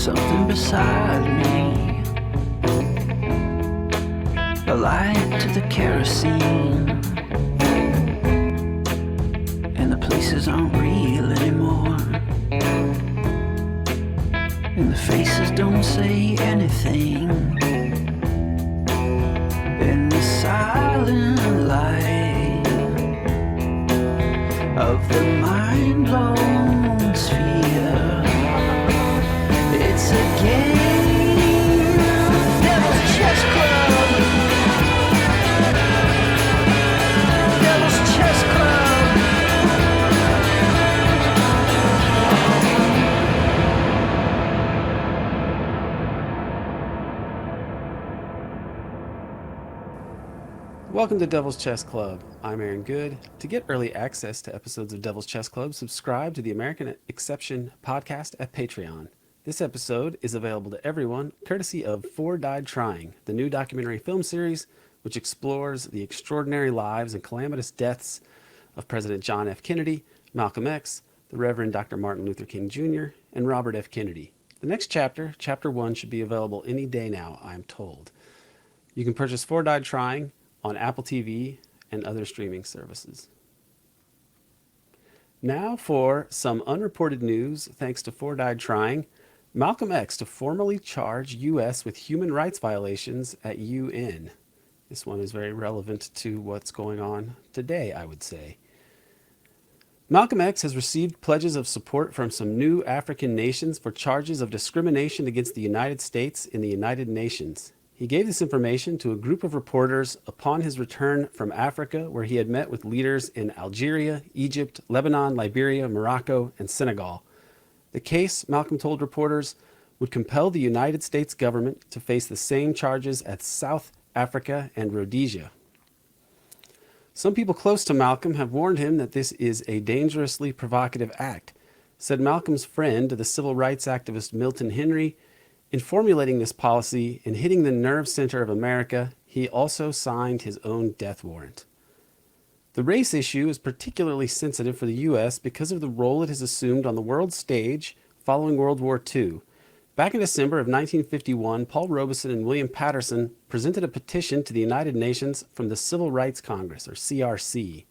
something beside me, a light to the kerosene, and the places aren't real anymore, and the faces don't say anything, in the silent light of the mind-blown sphere. It's a game, Devil's Chess Club. Devil's Chess Club. Welcome to Devil's Chess Club. I'm Aaron Good. To get early access to episodes of Devil's Chess Club, subscribe to the American Exception podcast at Patreon. This episode is available to everyone, courtesy of Four Died Trying, the new documentary film series which explores the extraordinary lives and calamitous deaths of President John F. Kennedy, Malcolm X, the Reverend Dr. Martin Luther King Jr., and Robert F. Kennedy. The next chapter, Chapter 1, should be available any day now, I am told. You can purchase Four Died Trying on Apple TV and other streaming services. Now for some unreported news, thanks to Four Died Trying. Malcolm X to formally charge U.S. with human rights violations at UN. This one is very relevant to what's going on today, I would say. Malcolm X has received pledges of support from some new African nations for charges of discrimination against the United States in the United Nations. He gave this information to a group of reporters upon his return from Africa, where he had met with leaders in Algeria, Egypt, Lebanon, Liberia, Morocco, and Senegal. The case, Malcolm told reporters, would compel the United States government to face the same charges as South Africa and Rhodesia. Some people close to Malcolm have warned him that this is a dangerously provocative act. Said Malcolm's friend, the civil rights activist Milton Henry, in formulating this policy and hitting the nerve center of America, he also signed his own death warrant. The race issue is particularly sensitive for the U.S. because of the role it has assumed on the world stage following World War II. Back in December of 1951, Paul Robeson and William Patterson presented a petition to the United Nations from the Civil Rights Congress, or CRC.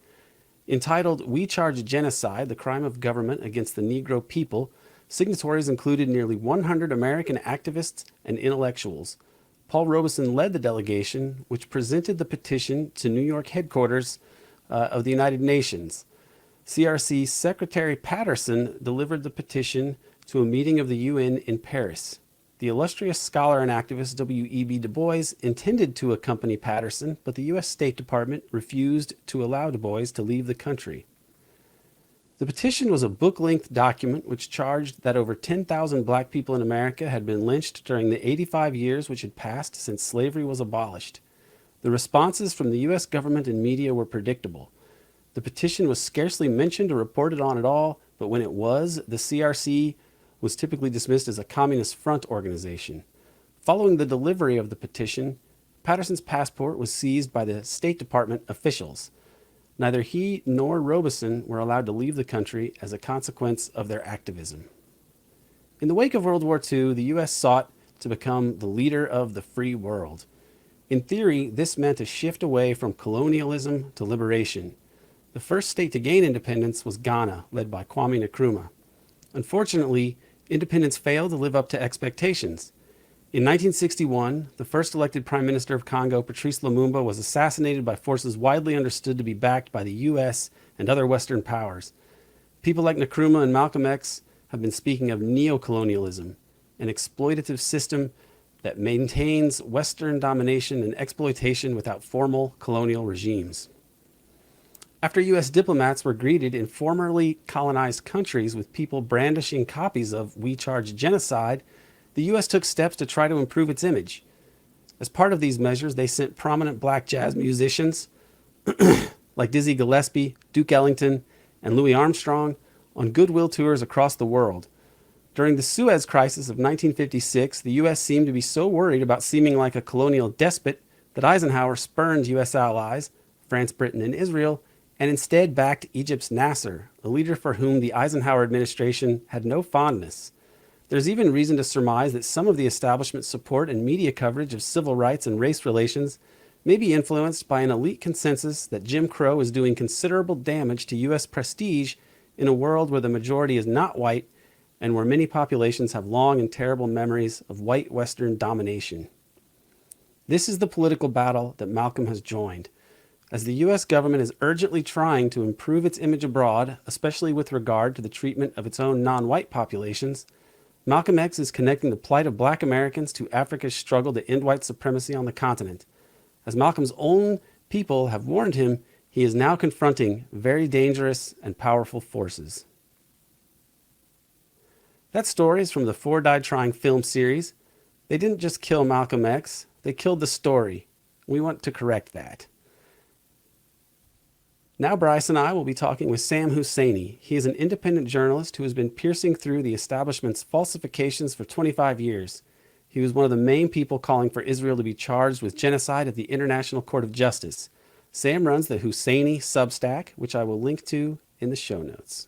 Entitled, "We Charge Genocide, the Crime of Government Against the Negro People," signatories included nearly 100 American activists and intellectuals. Paul Robeson led the delegation, which presented the petition to New York headquarters of the United Nations. CRC Secretary Patterson delivered the petition to a meeting of the UN in Paris. The illustrious scholar and activist W.E.B. Du Bois intended to accompany Patterson, but the U.S. State Department refused to allow Du Bois to leave the country. The petition was a book-length document which charged that over 10,000 black people in America had been lynched during the 85 years which had passed since slavery was abolished. The responses from the U.S. government and media were predictable. The petition was scarcely mentioned or reported on at all, but when it was, the CRC was typically dismissed as a Communist Front organization. Following the delivery of the petition, Patterson's passport was seized by the State Department officials. Neither he nor Robeson were allowed to leave the country as a consequence of their activism. In the wake of World War II, the U.S. sought to become the leader of the free world. In theory, this meant a shift away from colonialism to liberation. The first state to gain independence was Ghana, led by Kwame Nkrumah. Unfortunately, independence failed to live up to expectations. In 1961, the first elected Prime Minister of Congo, Patrice Lumumba, was assassinated by forces widely understood to be backed by the U.S. and other Western powers. People like Nkrumah and Malcolm X have been speaking of neocolonialism, an exploitative system that maintains Western domination and exploitation without formal colonial regimes. After U.S. diplomats were greeted in formerly colonized countries with people brandishing copies of "We Charge Genocide," the U.S. took steps to try to improve its image. As part of these measures, they sent prominent black jazz musicians like Dizzy Gillespie, Duke Ellington, and Louis Armstrong on goodwill tours across the world. During the Suez Crisis of 1956, the U.S. seemed to be so worried about seeming like a colonial despot that Eisenhower spurned U.S. allies, France, Britain, and Israel, and instead backed Egypt's Nasser, a leader for whom the Eisenhower administration had no fondness. There's even reason to surmise that some of the establishment's support and media coverage of civil rights and race relations may be influenced by an elite consensus that Jim Crow is doing considerable damage to U.S. prestige in a world where the majority is not white and where many populations have long and terrible memories of white Western domination. This is the political battle that Malcolm has joined. As the U.S. government is urgently trying to improve its image abroad, especially with regard to the treatment of its own non-white populations, Malcolm X is connecting the plight of black Americans to Africa's struggle to end white supremacy on the continent. As Malcolm's own people have warned him, he is now confronting very dangerous and powerful forces. That story is from the Four Died Trying film series. They didn't just kill Malcolm X, they killed the story. We want to correct that. Now Bryce and I will be talking with Sam Husseini. He is an independent journalist who has been piercing through the establishment's falsifications for 25 years. He was one of the main people calling for Israel to be charged with genocide at the International Court of Justice. Sam runs the Husseini Substack, which I will link to in the show notes.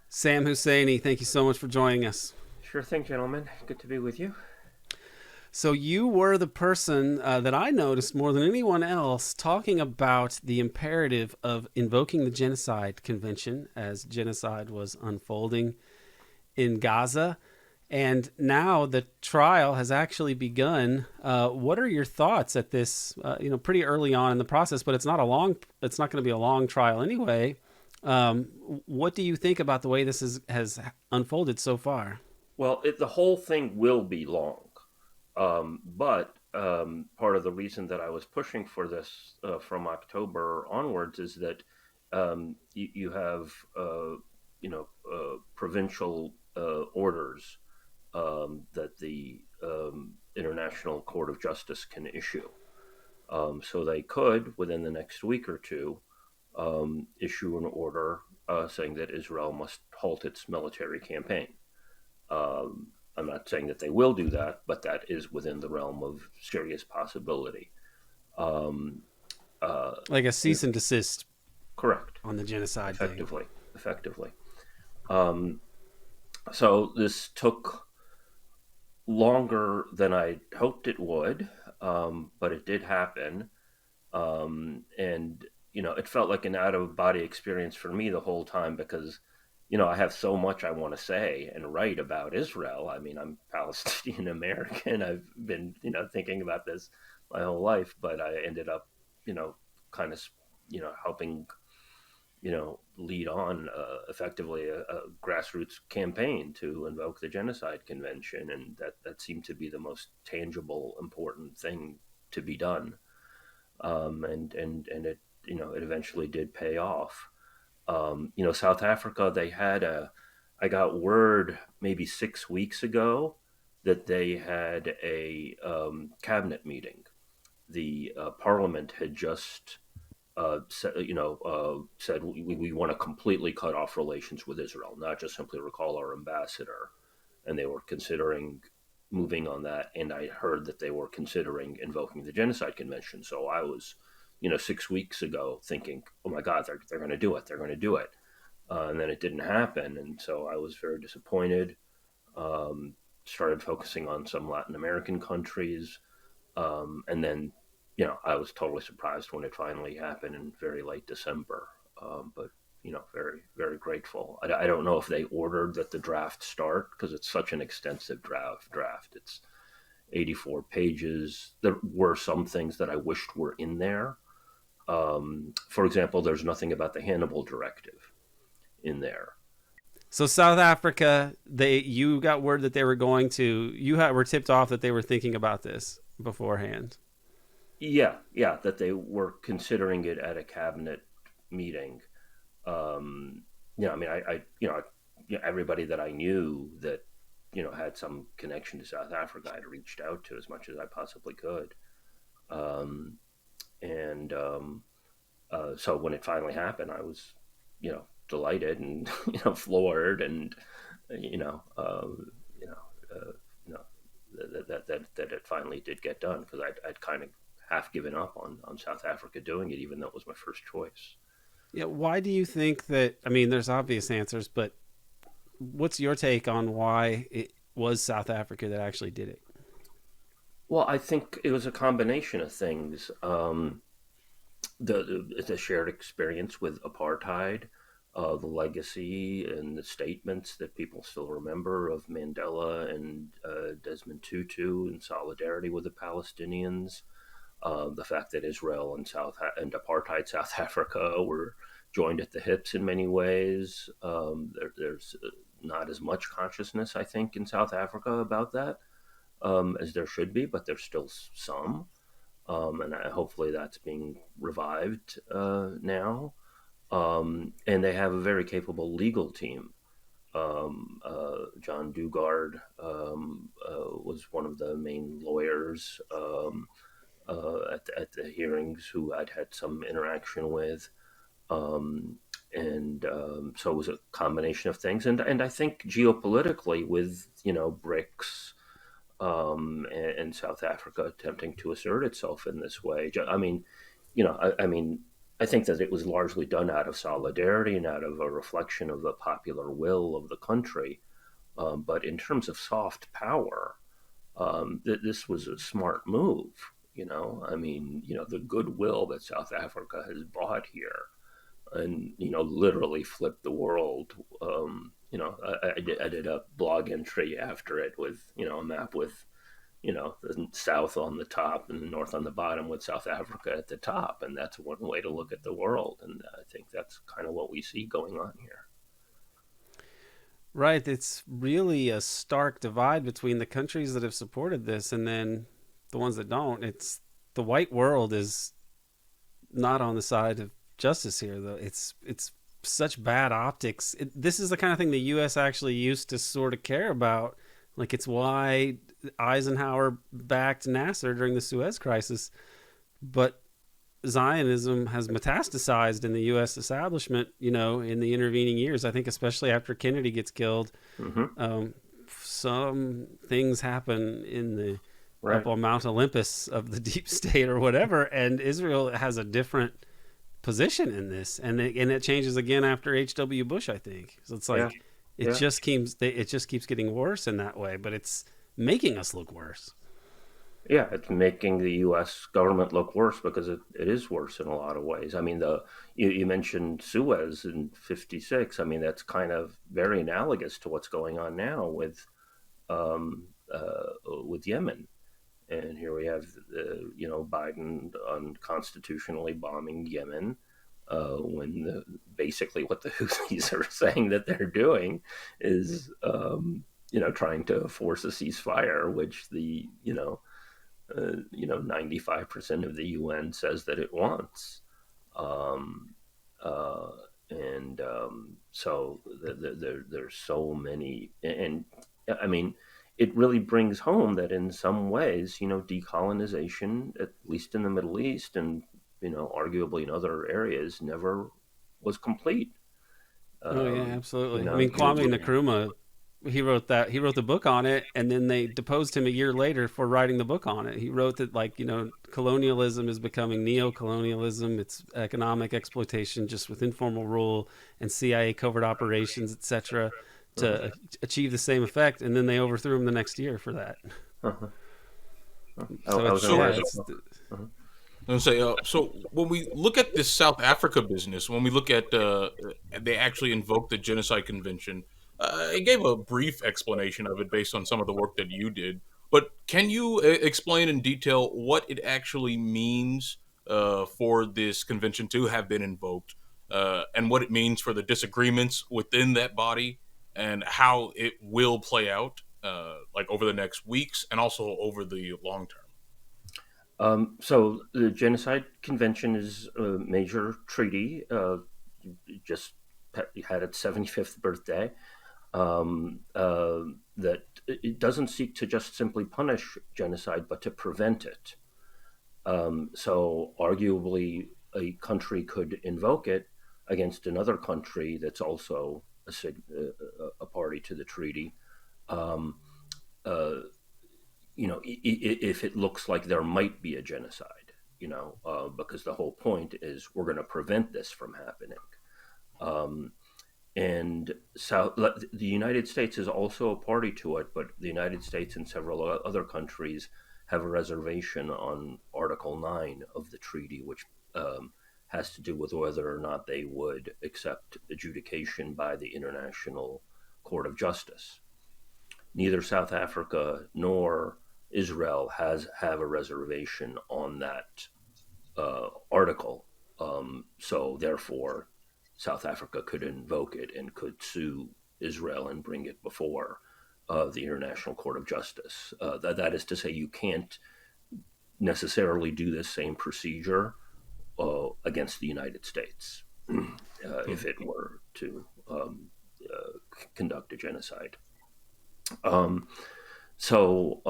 Sam Husseini, thank you so much for joining us. Sure thing, gentlemen. Good to be with you. So you were the person that I noticed more than anyone else talking about the imperative of invoking the Genocide Convention as genocide was unfolding in Gaza. And now the trial has actually begun. What are your thoughts at this, pretty early on in the process, but it's not going to be a long trial anyway. What do you think about the way this has unfolded so far? Well, the whole thing will be long. But part of the reason that I was pushing for this from October onwards is that you have provincial orders that the International Court of Justice can issue. So they could, within the next week or two, issue an order saying that Israel must halt its military campaign. I'm not saying that they will do that, but that is within the realm of serious possibility. Like a cease and desist. Correct. On the genocide Effectively. So this took longer than I hoped it would, but it did happen. And, it felt like an out-of-body experience for me the whole time because I have so much I want to say and write about Israel. I mean, I'm Palestinian American. I've been, thinking about this my whole life, but I ended up, kind of, helping, lead on effectively a grassroots campaign to invoke the Genocide Convention. And that seemed to be the most tangible, important thing to be done. And it, it eventually did pay off. South Africa, I got word maybe 6 weeks ago that they had a cabinet meeting. The parliament had just said we want to completely cut off relations with Israel, not just simply recall our ambassador. And they were considering moving on that. And I heard that they were considering invoking the Genocide Convention. So I was 6 weeks ago thinking, oh my God, they're going to do it. They're going to do it. And then it didn't happen. And so I was very disappointed. Started focusing on some Latin American countries. And then, I was totally surprised when it finally happened in very late December. But, very, very grateful. I don't know if they ordered that the draft start because it's such an extensive draft. It's 84 pages. There were some things that I wished were in there. For example, there's nothing about the Hannibal Directive in there. So South Africa, you got word that they were going to. Were tipped off that they were thinking about this beforehand. Yeah, that they were considering it at a cabinet meeting. Everybody that I knew that had some connection to South Africa, I'd reached out to as much as I possibly could. So when it finally happened, I was, delighted and floored, and that it finally did get done because I'd kind of half given up on South Africa doing it, even though it was my first choice. Yeah, why do you think that? I mean, there's obvious answers, but what's your take on why it was South Africa that actually did it? Well, I think it was a combination of things. The shared experience with apartheid, the legacy and the statements that people still remember of Mandela and Desmond Tutu in solidarity with the Palestinians, the fact that Israel and and apartheid South Africa were joined at the hips in many ways. There's not as much consciousness, I think, in South Africa about that as there should be, but there's still some. And hopefully that's being revived now. And they have a very capable legal team. John Dugard was one of the main lawyers at the hearings who I'd had some interaction with. So it was a combination of things. And I think geopolitically, with, BRICS and South Africa attempting to assert itself in this way. I mean, I mean, I think that it was largely done out of solidarity and out of a reflection of the popular will of the country. But in terms of soft power, this was a smart move. I mean, the goodwill that South Africa has brought here, and literally flipped the world. I did a blog entry after it with a map with the south on the top and the north on the bottom with South Africa at the top, and that's one way to look at the world. And I think that's kind of what we see going on here. Right. It's really a stark divide between the countries that have supported this and then the ones that don't. It's the white world is not on the side of justice here, though. It's such bad optics. This is the kind of thing the U.S. actually used to sort of care about. Like, it's why Eisenhower backed Nasser during the Suez Crisis. But Zionism has metastasized in the U.S. establishment, in the intervening years. I think especially after Kennedy gets killed, Mm-hmm. some things happen in the up Right. on Mount Olympus of the deep state or whatever, and Israel has a different position in this, and it changes again after H.W. Bush, I think. So it's Yeah. like Yeah. it just keeps getting worse in that way, but it's making us look worse. Yeah, it's making the U.S. government look worse because it is worse in a lot of ways. I mean, you mentioned Suez in '56. I mean, that's kind of very analogous to what's going on now with Yemen. And here we have, Biden unconstitutionally bombing Yemen when basically what the Houthis are saying that they're doing is, trying to force a ceasefire, which 95% of the UN says that it wants. Um, uh, and so there's so many, and I mean, it really brings home that in some ways, decolonization, at least in the Middle East and arguably in other areas, never was complete. Oh yeah, Um, absolutely. I you, mean, Kwame you, Nkrumah, he wrote the book on it, and then they deposed him a year later for writing the book on it. He wrote that, like, colonialism is becoming neo-colonialism. It's economic exploitation just with informal rule and CIA covert operations, etc., uh-huh, to achieve the same effect. And then they overthrew him the next year for that. uh-huh. So I was it's So yeah, unaware. it's Uh-huh. and say, so when we look at this South Africa business, when we look at they actually invoked the Genocide Convention. I gave a brief explanation of it based on some of the work that you did, but can you explain in detail what it actually means for this convention to have been invoked, and what it means for the disagreements within that body, and how it will play out, like over the next weeks and also over the long term? So the Genocide Convention is a major treaty. Just had its 75th birthday. That it doesn't seek to just simply punish genocide, but to prevent it. So arguably, a country could invoke it against another country that's also a party to the treaty. Um, uh, if it looks like there might be a genocide, because the whole point is we're going to prevent this from happening. Um, and the United States is also a party to it, but the United States and several other countries have a reservation on Article 9 of the treaty, which has to do with whether or not they would accept adjudication by the International Court of Justice. Neither South Africa nor Israel have a reservation on that article. So therefore, South Africa could invoke it and could sue Israel and bring it before the International Court of Justice. That is to say, you can't necessarily do this same procedure against the United States if it were to conduct a genocide. And so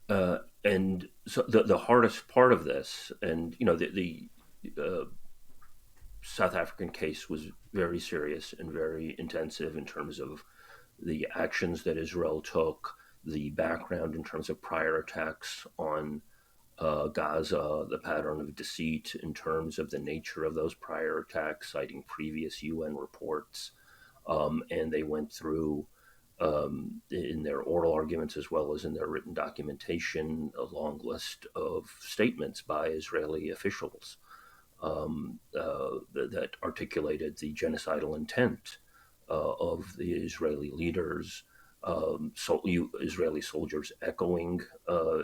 the hardest part of this, and the South African case was very serious and very intensive in terms of the actions that Israel took, the background in terms of prior attacks on Gaza, the pattern of deceit in terms of the nature of those prior attacks, citing previous UN reports. And they went through, in their oral arguments as well as in their written documentation, a long list of statements by Israeli officials that articulated the genocidal intent of the Israeli leaders, Israeli soldiers echoing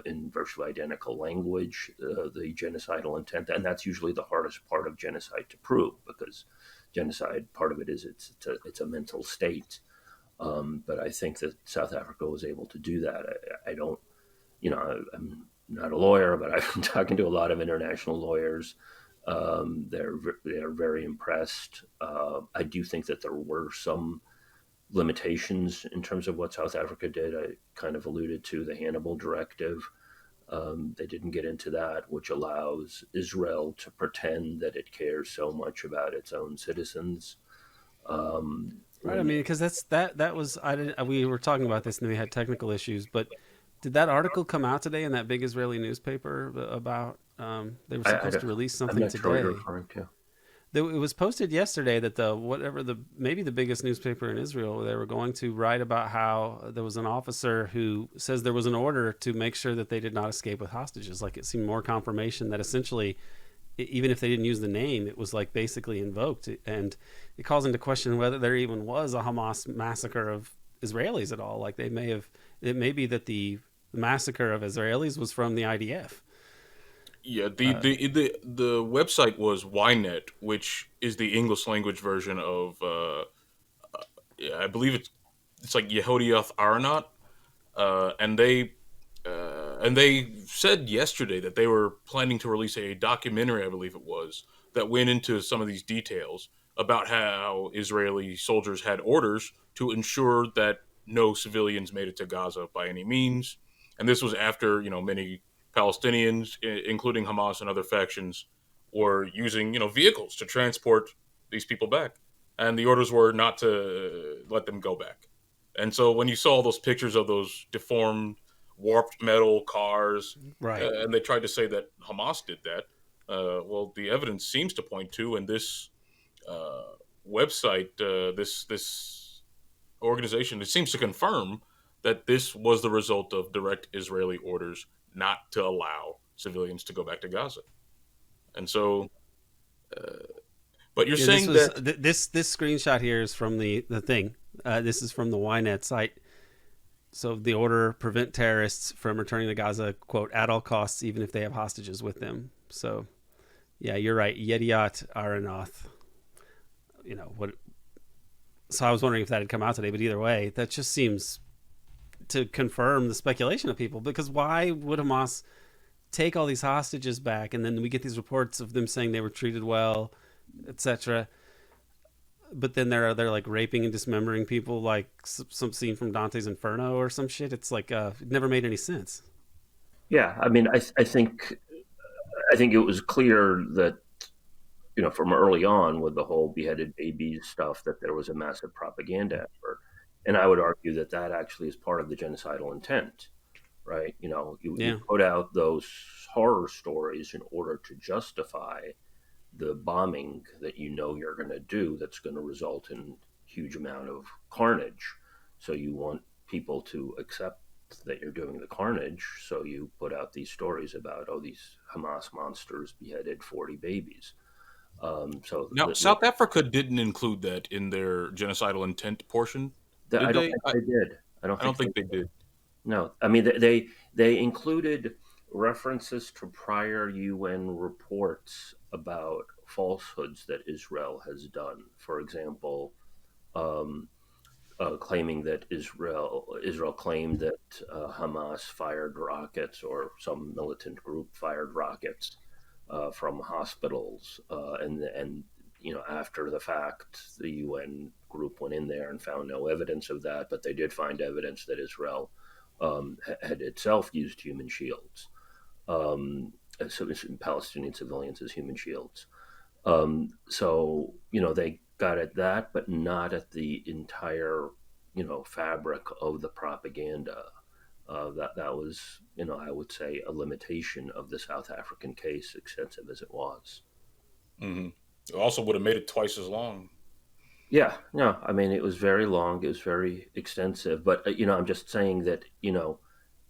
in virtually identical language the genocidal intent. And that's usually the hardest part of genocide to prove, because genocide, part of it is it's a mental state. But I think that South Africa was able to do that. I don't, I'm not a lawyer, but I've been talking to a lot of international lawyers. They're very impressed. I do think that there were some limitations in terms of what South Africa did. I kind of alluded to the Hannibal Directive. They didn't get into that, which allows Israel to pretend that it cares so much about its own citizens. Right. I mean, because that was we were talking about this and we had technical issues, but did that article come out today in that big Israeli newspaper about they were supposed to release something I'm not today? sure what you're referring to. It was posted yesterday that maybe the biggest newspaper in Israel, they were going to write about how there was an officer who says there was an order to make sure that they did not escape with hostages. Like, it seemed more confirmation that essentially, even if they didn't use the name, it was like basically invoked, and it calls into question whether there even was a Hamas massacre of Israelis at all. Like, it may be that the massacre of Israelis was from the IDF. Yeah, the website was Ynet, which is the English language version of I believe it's like Yehodioth Aronot, and they said yesterday that they were planning to release a documentary, I believe it was, that went into some of these details about how Israeli soldiers had orders to ensure that no civilians made it to Gaza by any means. And this was after, many Palestinians, including Hamas and other factions, were using, vehicles to transport these people back. And the orders were not to let them go back. And so when you saw those pictures of those deformed, warped metal cars, Right. and they tried to say that Hamas did that, well, the evidence seems to point to, and this website, this organization, it seems to confirm that this was the result of direct Israeli orders not to allow civilians to go back to Gaza. And so, but you're saying that this screenshot here is from the thing. This is from the Ynet site. So the order: prevent terrorists from returning to Gaza, quote, at all costs, even if they have hostages with them. So, yeah, you're right. Yediot Aronoth. What? So I was wondering if that had come out today, but either way, that just seems to confirm the speculation of people, because why would Hamas take all these hostages back, and then we get these reports of them saying they were treated well, etc., but then they're like raping and dismembering people, like some scene from Dante's Inferno or some shit. It's like it never made any sense. Yeah, I mean, I think it was clear that from early on with the whole beheaded babies stuff, that there was a massive propaganda effort. And I would argue that actually is part of the genocidal intent. right? You Yeah. put out those horror stories in order to justify the bombing that you're going to do, that's going to result in huge amount of carnage. So you want people to accept that you're doing the carnage, so you put out these stories about, oh, these Hamas monsters beheaded 40 babies. Now, South Africa didn't include that in their genocidal intent portion, I did don't they? think they did. I don't I think don't they think they did. did. No, I mean they included references to prior UN reports about falsehoods that Israel has done. For example, um, claiming that Israel claimed that Hamas fired rockets, or some militant group fired rockets from hospitals, and after the fact, the UN group went in there and found no evidence of that, but they did find evidence that Israel had itself used human shields, um, so Palestinian civilians as human shields. So they got at that, but not at the entire fabric of the propaganda. That was, I would say, a limitation of the South African case, extensive as it was. Hmm. It also would have made it twice as long. Yeah, no, I mean, it was very long, it was very extensive, but I'm just saying that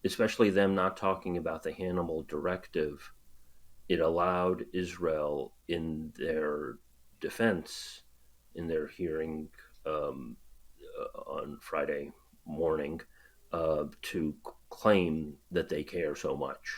especially them not talking about the Hannibal Directive, it allowed Israel in their defense, in their hearing um, on Friday morning, to claim that they care so much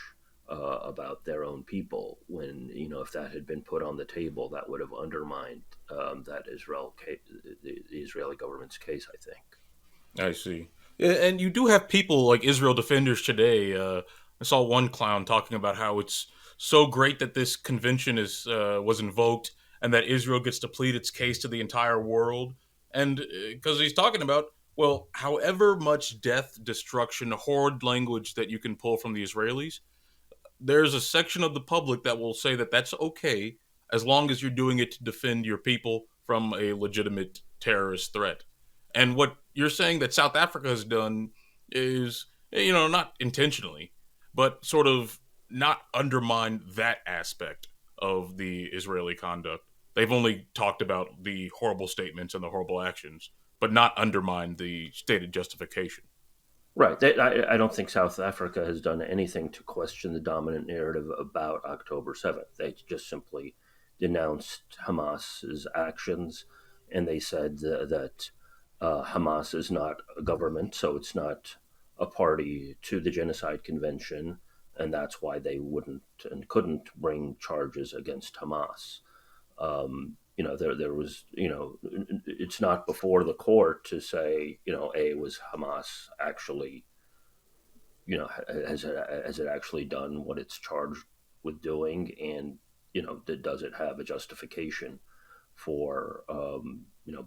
about their own people. When if that had been put on the table, that would have undermined the Israeli government's case, I think. I see. Yeah, and you do have people like Israel defenders today. I saw one clown talking about how it's so great that this convention is was invoked and that Israel gets to plead its case to the entire world. And because he's talking about, well, however much death, destruction, horrid language that you can pull from the Israelis, there's a section of the public that will say that that's okay as long as you're doing it to defend your people from a legitimate terrorist threat. And what you're saying that South Africa has done is, not intentionally, but sort of not undermine that aspect of the Israeli conduct. They've only talked about the horrible statements and the horrible actions, but not undermine the stated justification. Right. I don't think South Africa has done anything to question the dominant narrative about October 7th. They just simply denounced Hamas's actions, and they said that Hamas is not a government, so it's not a party to the Genocide Convention, and that's why they wouldn't and couldn't bring charges against Hamas. There was, it's not before the court to say, was Hamas actually, has it actually done what it's charged with doing, and does it have a justification for,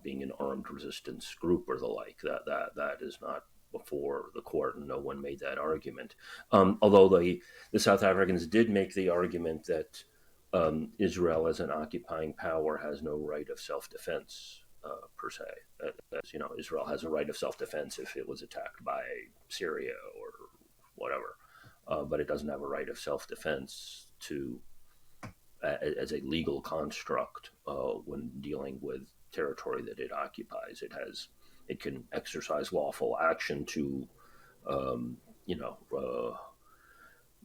being an armed resistance group or the like? That is not before the court, and no one made that argument. Although the South Africans did make the argument that Israel, as an occupying power, has no right of self-defense per se. As Israel has a right of self-defense if it was attacked by Syria or whatever, but it doesn't have a right of self-defense as a legal construct when dealing with territory that it occupies. It can exercise lawful action to, um, you know, uh,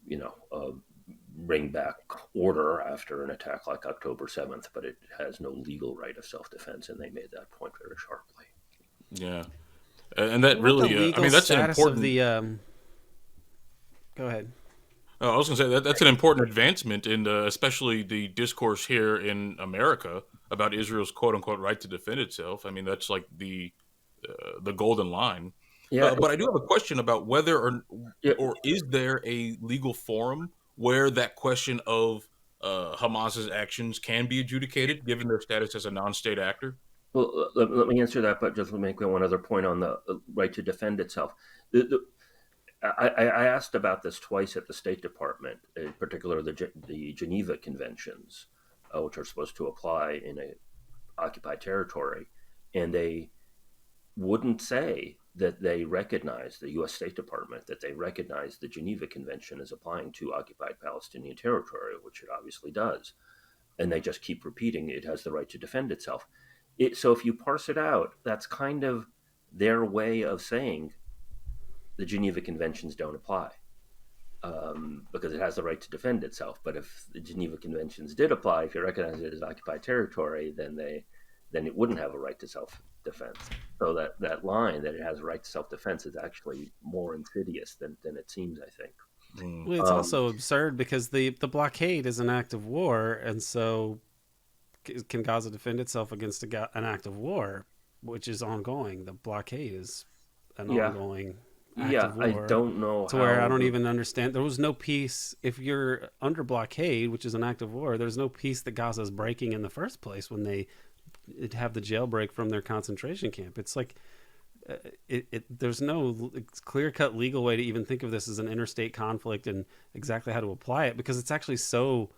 you know, uh, bring back order after an attack like October 7th, but it has no legal right of self-defense, and they made that point very sharply. Yeah. And that What about the really, I legal mean, that's an status of important. the? Go ahead. I was going to say that's an important advancement in especially the discourse here in America about Israel's quote unquote right to defend itself. I mean, that's like the golden line. Yeah, But I do have a question about whether yeah. or is there a legal forum where that question of Hamas's actions can be adjudicated, given their status as a non-state actor? Well, let me answer that, but just let me make one other point on the right to defend itself. I asked about this twice at the State Department, in particular the Geneva Conventions, which are supposed to apply in a occupied territory, and they wouldn't say that they recognize, the U.S. State Department, that they recognize the Geneva Convention as applying to occupied Palestinian territory, which it obviously does. And they just keep repeating it has the right to defend itself. So if you parse it out, that's kind of their way of saying the Geneva Conventions don't apply, because it has the right to defend itself. But if the Geneva Conventions did apply, if you recognize it as occupied territory, then it wouldn't have a right to self-defense. So that line that it has a right to self-defense is actually more insidious than it seems, I think. Well, it's also absurd because the blockade is an act of war, and so can Gaza defend itself against an act of war, which is ongoing? The blockade is an ongoing act of war. I don't know to where I don't even understand. There was no peace. If you're under blockade, which is an act of war, there's no peace that Gaza is breaking in the first place when they have the jailbreak from their concentration camp. It's like there's no clear-cut legal way to even think of this as an interstate conflict and exactly how to apply it, because it's actually so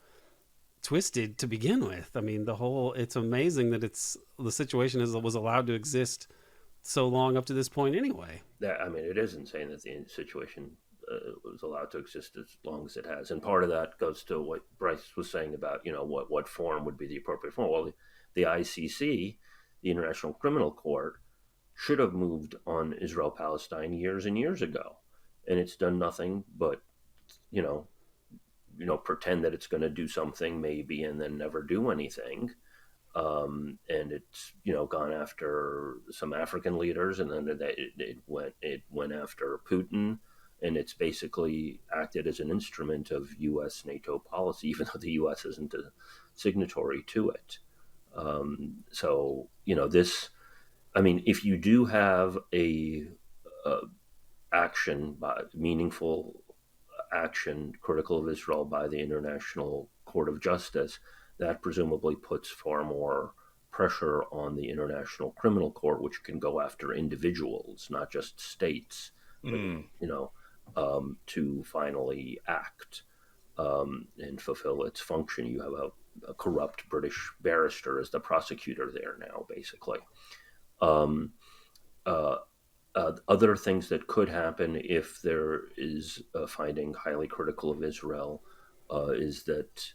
twisted to begin with. I mean, it's amazing that the situation was allowed to exist so long up to this point anyway. I mean, it is insane that the situation was allowed to exist as long as it has. And part of that goes to what Bryce was saying about, what form would be the appropriate form. Well, the ICC, the International Criminal Court, should have moved on Israel-Palestine years and years ago. And it's done nothing but, pretend that it's going to do something maybe and then never do anything. And it's, gone after some African leaders, and then it went after Putin, and it's basically acted as an instrument of U.S. NATO policy, even though the U.S. isn't a signatory to it. This, I mean, if you do have meaningful action critical of Israel by the International Court of Justice, that presumably puts far more pressure on the International Criminal Court, which can go after individuals, not just states, to finally act and fulfill its function. You have a corrupt British barrister as the prosecutor there now, basically. Other things that could happen if there is a finding highly critical of Israel is that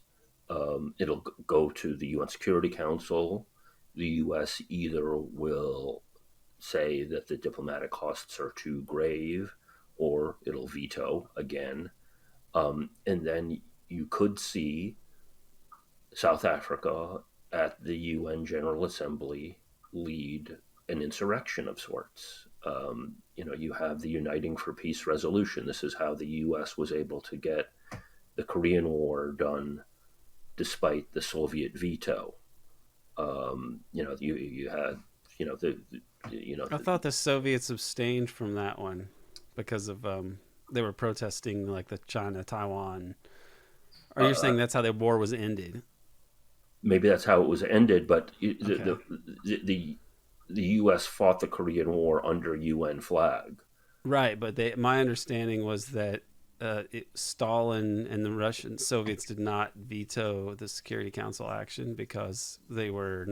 it'll go to the UN Security Council. The U.S. either will say that the diplomatic costs are too grave, or it'll veto again. And then you could see South Africa at the UN General Assembly lead an insurrection of sorts. You have the Uniting for Peace resolution. This is how the U.S. was able to get the Korean War done despite the Soviet veto. You had, I thought the Soviets abstained from that one because of they were protesting like the China-Taiwan. Or you're saying that's how the war was ended? Maybe that's how it was ended, but the U.S. fought the Korean War under UN flag. Right, but my understanding was that Stalin and the Russian Soviets did not veto the Security Council action because they were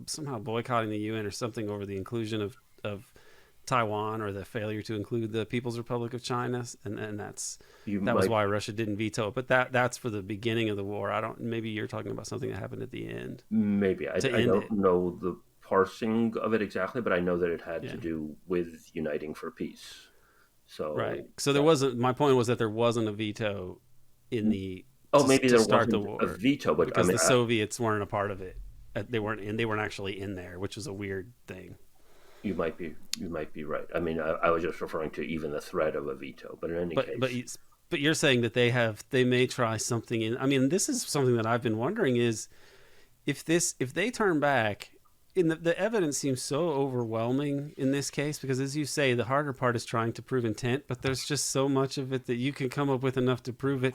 somehow boycotting the UN or something over the inclusion of Taiwan, or the failure to include the People's Republic of China, and that was why Russia didn't veto it. But that's for the beginning of the war. Maybe you're talking about something that happened at the end. Maybe I don't know the parsing of it exactly, but I know that it had to do with Uniting for Peace. So right. So there wasn't. My point was that there wasn't a veto in the. Maybe there wasn't the war, a veto, but because the Soviets weren't a part of it. They weren't actually in there, which was a weird thing. You might be right. I mean, I was just referring to even the threat of a veto, but in any case. But you're saying that they may try something in. I mean, this is something that I've been wondering is if they turn back. The evidence seems so overwhelming in this case, because as you say, the harder part is trying to prove intent, but there's just so much of it that you can come up with enough to prove it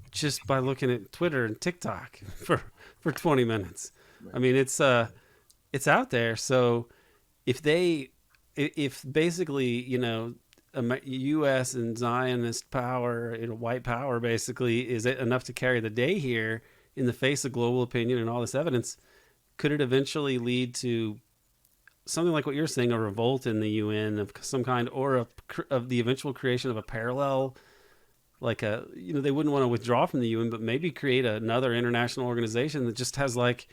just by looking at Twitter and TikTok for 20 minutes. Right. I mean, it's out there. So if basically, U.S. and Zionist power, white power basically, is it enough to carry the day here in the face of global opinion and all this evidence, could it eventually lead to something like what you're saying, a revolt in the UN of some kind, or of the eventual creation of a parallel, like they wouldn't want to withdraw from the UN, but maybe create another international organization that just has like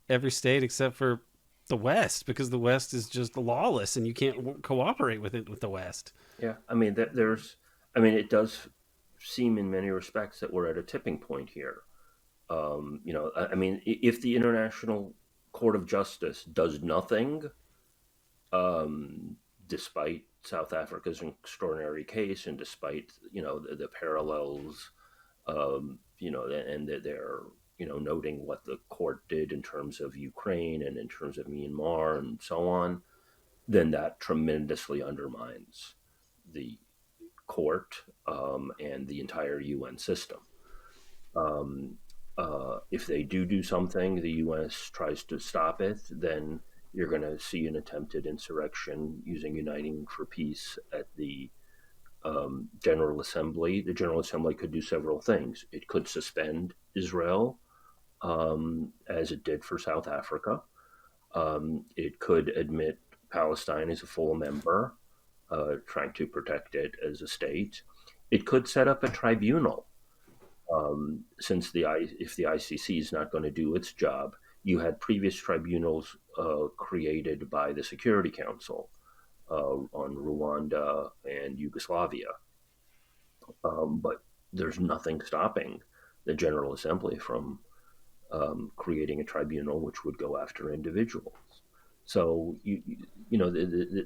every state except for the West, because the West is just lawless and you can't cooperate with it with the West. Yeah, I mean, it does seem in many respects that we're at a tipping point here. If the International Court of Justice does nothing, um, despite South Africa's extraordinary case and despite the parallels, and that they're noting what the court did in terms of Ukraine and in terms of Myanmar and so on, then that tremendously undermines the court, and the entire UN system. Um, if they do something, the U.S. tries to stop it, then you're going to see an attempted insurrection using Uniting for Peace at the General Assembly. The General Assembly could do several things. It could suspend Israel, as it did for South Africa. It could admit Palestine as a full member, trying to protect it as a state. It could set up a tribunal, since if the ICC is not going to do its job. You had previous tribunals created by the Security Council on Rwanda and Yugoslavia, but there's nothing stopping the General Assembly from creating a tribunal which would go after individuals. So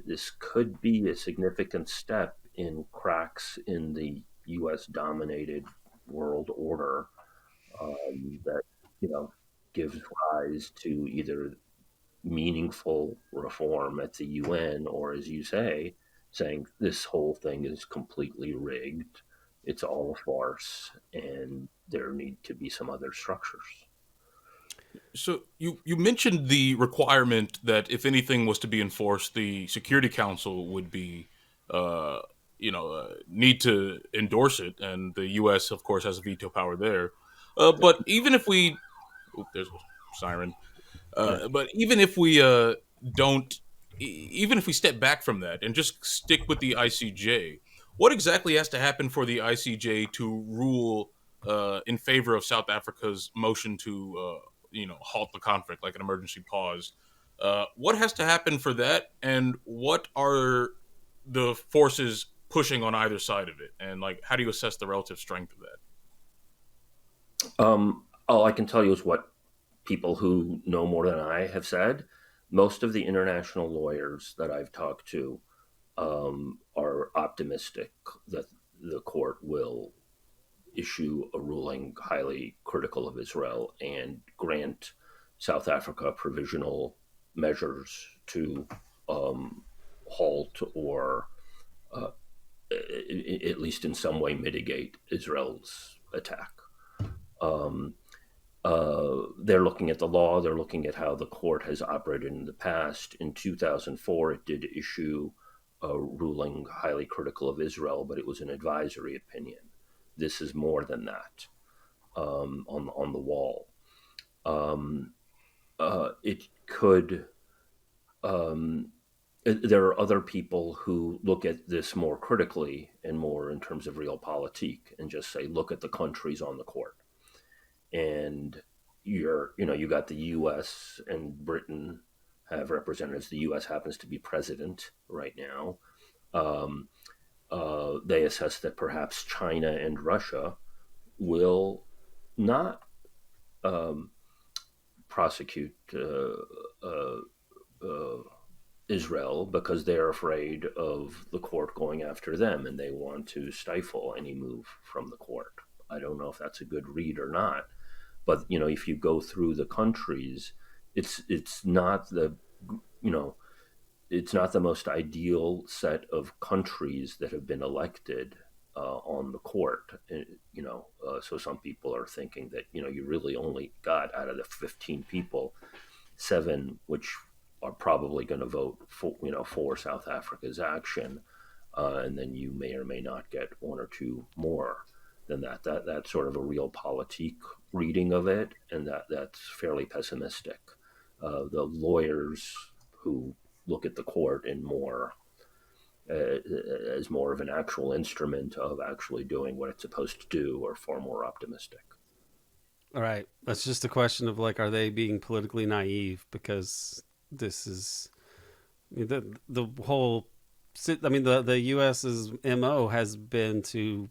this could be a significant step in cracks in the U.S. dominated world order, that gives rise to either meaningful reform at the UN, or, as you say, saying this whole thing is completely rigged, it's all a farce, and there need to be some other structures. So you mentioned the requirement that if anything was to be enforced, the Security Council would be, need to endorse it, and the U.S. of course has a veto power there. But even if we, there's a siren. But even if we don't, even if we step back from that and just stick with the ICJ, what exactly has to happen for the ICJ to rule in favor of South Africa's motion to, halt the conflict, like an emergency pause? What has to happen for that, and what are the forces pushing on either side of it, and like how do you assess the relative strength of that? All I can tell you is what people who know more than I have said. Most of the international lawyers that I've talked to are optimistic that the court will issue a ruling highly critical of Israel and grant South Africa provisional measures to halt or at least in some way mitigate Israel's attack. They're looking at the law. They're looking at how the court has operated in the past. In 2004, it did issue a ruling highly critical of Israel, but it was an advisory opinion. This is more than that, on the wall. It could. There are other people who look at this more critically and more in terms of Realpolitik and just say, look at the countries on the court. And you got the U.S. and Britain have representatives. The U.S. happens to be president right now. They assess that perhaps China and Russia will not prosecute Israel because they're afraid of the court going after them, and they want to stifle any move from the court. I don't know if that's a good read or not. But if you go through the countries, it's not the most ideal set of countries that have been elected on the court. So some people are thinking that you really only got, out of the 15 people, 7 which are probably going to vote for South Africa's action, and then you may or may not get 1 or 2 more than that. That's sort of a Realpolitik reading of it, and that's fairly pessimistic. The lawyers who look at the court in more as more of an actual instrument of actually doing what it's supposed to do, or far more optimistic. All right. That's just a question of like, are they being politically naive? Because this is the whole. I mean, the U.S.'s MO has been to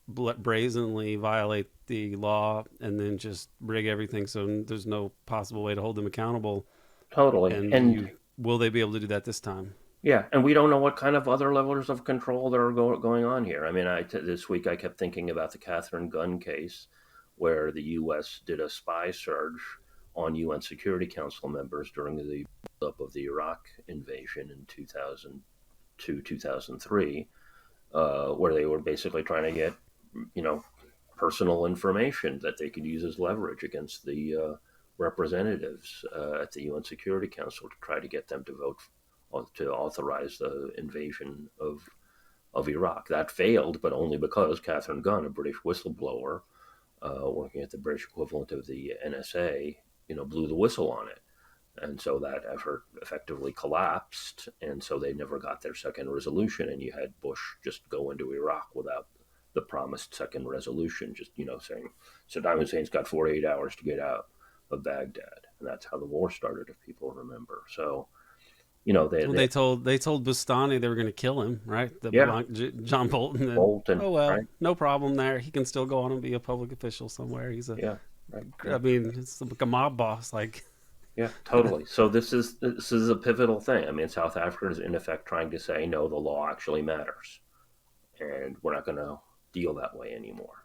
brazenly violate the law and then just rig everything so there's no possible way to hold them accountable. Totally. And And will they be able to do that this time? yeah, and we don't know what kind of other levels of control that are going on here. I mean, this week I kept thinking about the Catherine Gunn case, where the U.S. did a spy surge on UN Security Council members during the build-up of the Iraq invasion in 2002, 2003, where they were basically trying to get, personal information that they could use as leverage against the representatives at the UN Security Council to try to get them to vote to authorize the invasion of Iraq. That failed, but only because Catherine Gunn, a British whistleblower working at the British equivalent of the NSA, blew the whistle on it. And so that effort effectively collapsed. And so they never got their second resolution. And you had Bush just go into Iraq without the promised second resolution, just, saying Saddam Hussein's got 48 hours to get out of Baghdad. And that's how the war started, if people remember. So, they told Bustani they were going to kill him, right? Yeah. John Bolton. And, Bolton. Oh well, right? no problem there. He can still go on and be a public official somewhere. He's a Yeah. Right. I mean, it's like a mob boss. Like, yeah, totally. So this is a pivotal thing. I mean, South Africa is in effect trying to say, no, the law actually matters, and we're not going to deal that way anymore.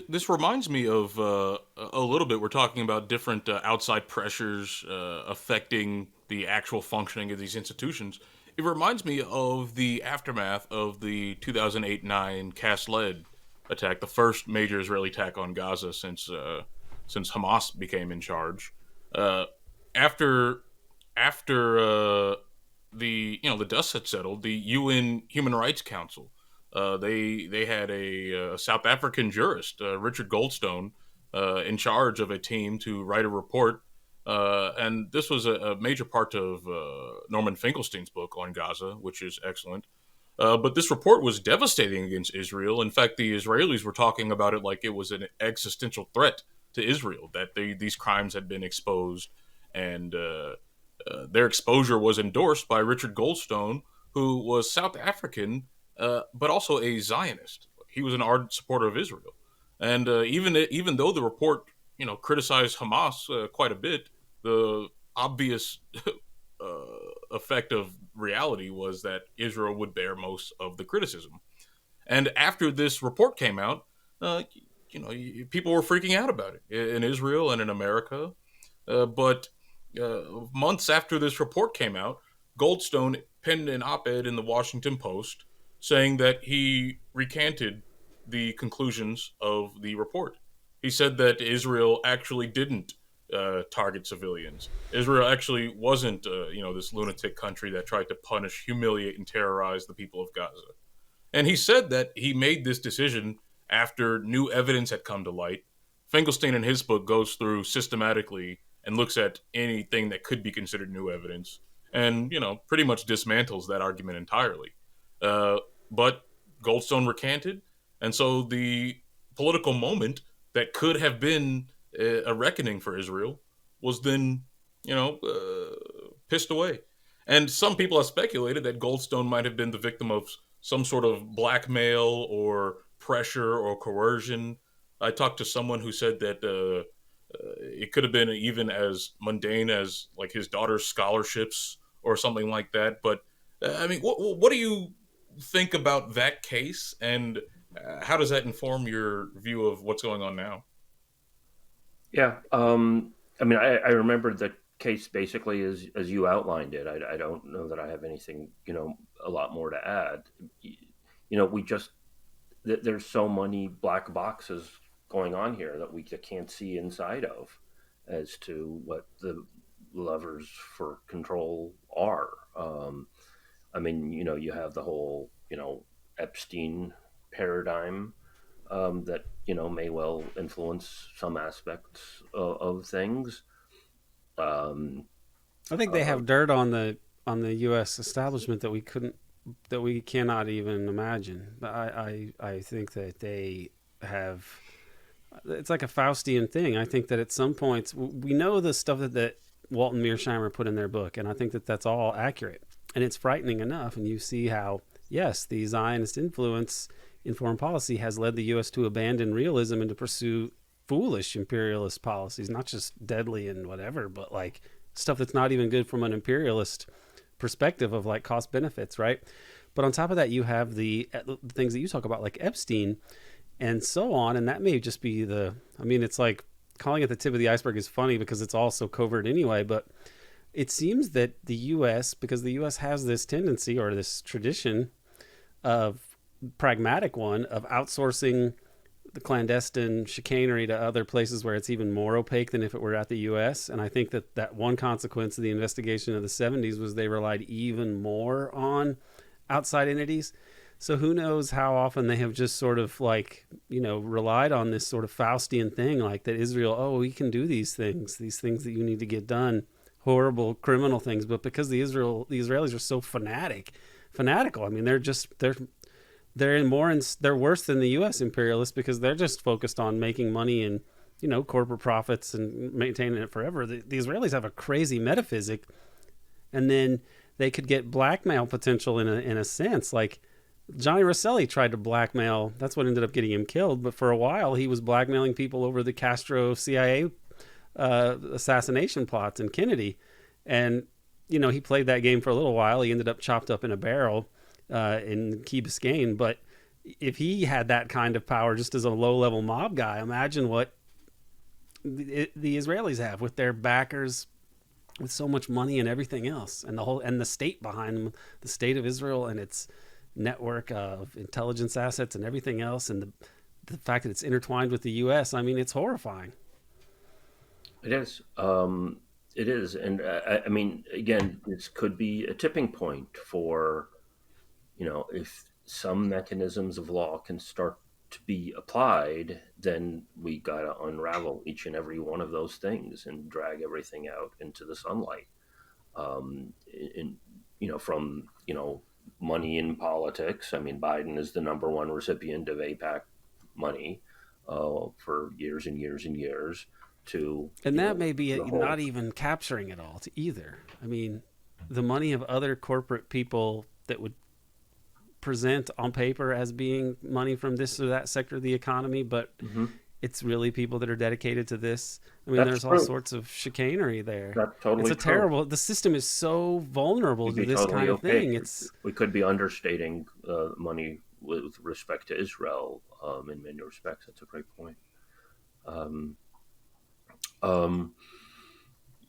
This reminds me of a little bit. We're talking about different outside pressures affecting the actual functioning of these institutions. It reminds me of the aftermath of the 2008-9 Cast Lead attack, the first major Israeli attack on Gaza since Hamas became in charge. After the dust had settled, the UN Human Rights Council, they had a South African jurist, Richard Goldstone, in charge of a team to write a report. And this was a major part of Norman Finkelstein's book on Gaza, which is excellent. But this report was devastating against Israel. In fact, the Israelis were talking about it like it was an existential threat to Israel, that these crimes had been exposed. And their exposure was endorsed by Richard Goldstone, who was South African, but also a Zionist. He was an ardent supporter of Israel. And even though the report, criticized Hamas quite a bit, the obvious effect of reality was that Israel would bear most of the criticism. And after this report came out, people were freaking out about it in Israel and in America. But months after this report came out, Goldstone penned an op-ed in the Washington Post saying that he recanted the conclusions of the report. He said that Israel actually didn't target civilians. Israel actually wasn't, this lunatic country that tried to punish, humiliate, and terrorize the people of Gaza. And he said that he made this decision after new evidence had come to light. Finkelstein in his book goes through systematically and looks at anything that could be considered new evidence and, pretty much dismantles that argument entirely. But Goldstone recanted, and so the political moment that could have been a reckoning for Israel was then, pissed away. And some people have speculated that Goldstone might have been the victim of some sort of blackmail or pressure or coercion. I talked to someone who said that it could have been even as mundane as like his daughter's scholarships or something like that. But what do you think about that case, and how does that inform your view of what's going on now? Yeah. I remember the case basically as you outlined it. I don't know that I have anything, a lot more to add. There's so many black boxes going on here that we can't see inside of as to what the levers for control are. You have the whole, Epstein paradigm that, may well influence some aspects of things. I think they have dirt on the on the U.S. establishment that we cannot even imagine. I think that they have. It's like a Faustian thing. I think that at some points we know the stuff that Walton Mearsheimer put in their book, and I think that that's all accurate, and it's frightening enough. And you see how yes, the Zionist influence in foreign policy has led the U.S. to abandon realism and to pursue foolish imperialist policies, not just deadly and whatever, but like stuff that's not even good from an imperialist perspective of like cost benefits, right? But on top of that, you have the things that you talk about, like Epstein and so on. And that may just be it's like calling it the tip of the iceberg is funny because it's all so covert anyway. But it seems that the U.S., because the U.S. has this tendency or this tradition of pragmatic one of outsourcing the clandestine chicanery to other places where it's even more opaque than if it were at the U.S. And I think that one consequence of the investigation of the 70s was they relied even more on outside entities. So who knows how often they have just sort of like, relied on this sort of Faustian thing, like that Israel, we can do these things that you need to get done, horrible criminal things. But because the Israelis are so fanatical, I mean, they're worse than the U.S. imperialists because they're just focused on making money and corporate profits and maintaining it forever. The Israelis have a crazy metaphysic, and then they could get blackmail potential in a sense. Like Johnny Rosselli tried to blackmail. That's what ended up getting him killed. But for a while, he was blackmailing people over the Castro CIA assassination plots and Kennedy, and he played that game for a little while. He ended up chopped up in a barrel in Key Biscayne. But if he had that kind of power just as a low-level mob guy, imagine what the Israelis have with their backers, with so much money and everything else, and the state behind them, the state of Israel and its network of intelligence assets and everything else, and the fact that it's intertwined with the U.S. I mean, it's horrifying. It is. It is, and I mean, again, this could be a tipping point for. If some mechanisms of law can start to be applied, then we got to unravel each and every one of those things and drag everything out into the sunlight. From money in politics. I mean, Biden is the number one recipient of AIPAC money for years and years and years. And that may be not even capturing it all either. I mean, the money of other corporate people that would present on paper as being money from this or that sector of the economy, but it's really people that are dedicated to this. I mean, there's all sorts of chicanery there. That's totally it's terrible. The system is so vulnerable to this kind of thing. We could be understating money with respect to Israel in many respects. That's a great point.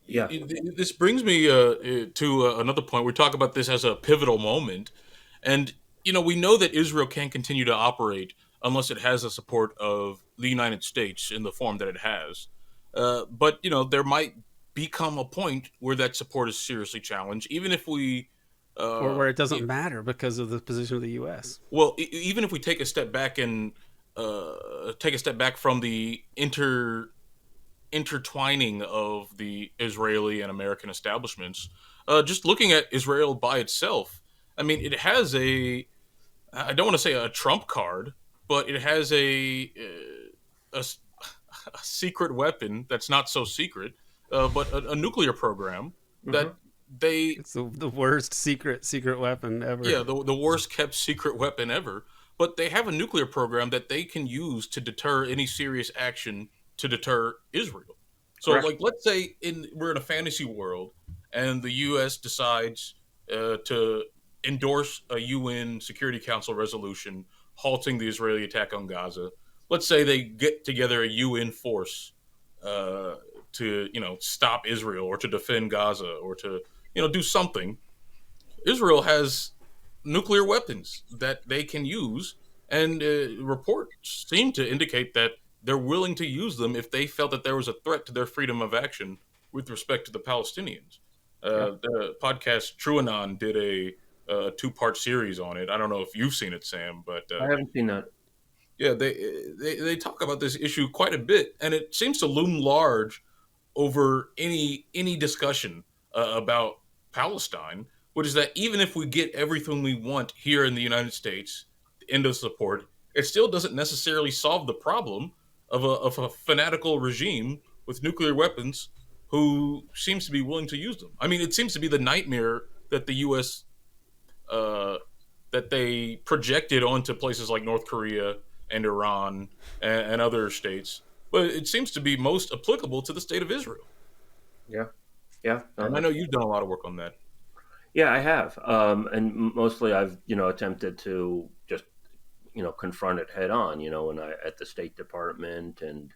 Yeah. This brings me to another point. We talk about this as a pivotal moment, and we know that Israel can't continue to operate unless it has the support of the United States in the form that it has. But there might become a point where that support is seriously challenged, even if we or where it doesn't matter because of the position of the U.S. Well, even if we take a step back and from the intertwining of the Israeli and American establishments, just looking at Israel by itself, I mean, it has I don't want to say a trump card, but it has a secret weapon that's not so secret, but a nuclear program that it's the worst secret weapon ever. Yeah, the worst kept secret weapon ever. But they have a nuclear program that they can use to deter any serious action to deter Israel. So, like, let's say we're in a fantasy world, and the U.S. decides to endorse a UN Security Council resolution halting the Israeli attack on Gaza. Let's say they get together a UN force to stop Israel or to defend Gaza or to do something. Israel has nuclear weapons that they can use, and reports seem to indicate that they're willing to use them if they felt that there was a threat to their freedom of action with respect to the Palestinians. The podcast TrueAnon did a 2-part series on it. I don't know if you've seen it, Sam, but I haven't seen that. Yeah, they talk about this issue quite a bit, and it seems to loom large over any discussion about Palestine. which is that even if we get everything we want here in the United States, end of support, it still doesn't necessarily solve the problem of a fanatical regime with nuclear weapons who seems to be willing to use them. I mean, it seems to be the nightmare that the U.S. Uh, that they projected onto places like North Korea and Iran and other states, but it seems to be most applicable to the state of Israel. Yeah, yeah. And I know you've done a lot of work on that. Yeah, I have, and mostly I've attempted to just confront it head on. When I at the State Department, and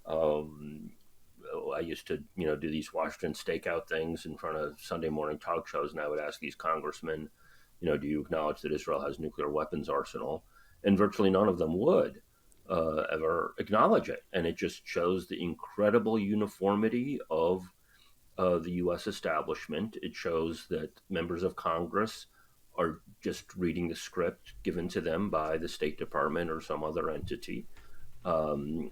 um, I used to do these Washington stakeout things in front of Sunday morning talk shows, and I would ask these congressmen, do you acknowledge that Israel has nuclear weapons arsenal? And virtually none of them would ever acknowledge it, and it just shows the incredible uniformity of the U.S. establishment. It shows that members of Congress are just reading the script given to them by the State Department or some other entity, and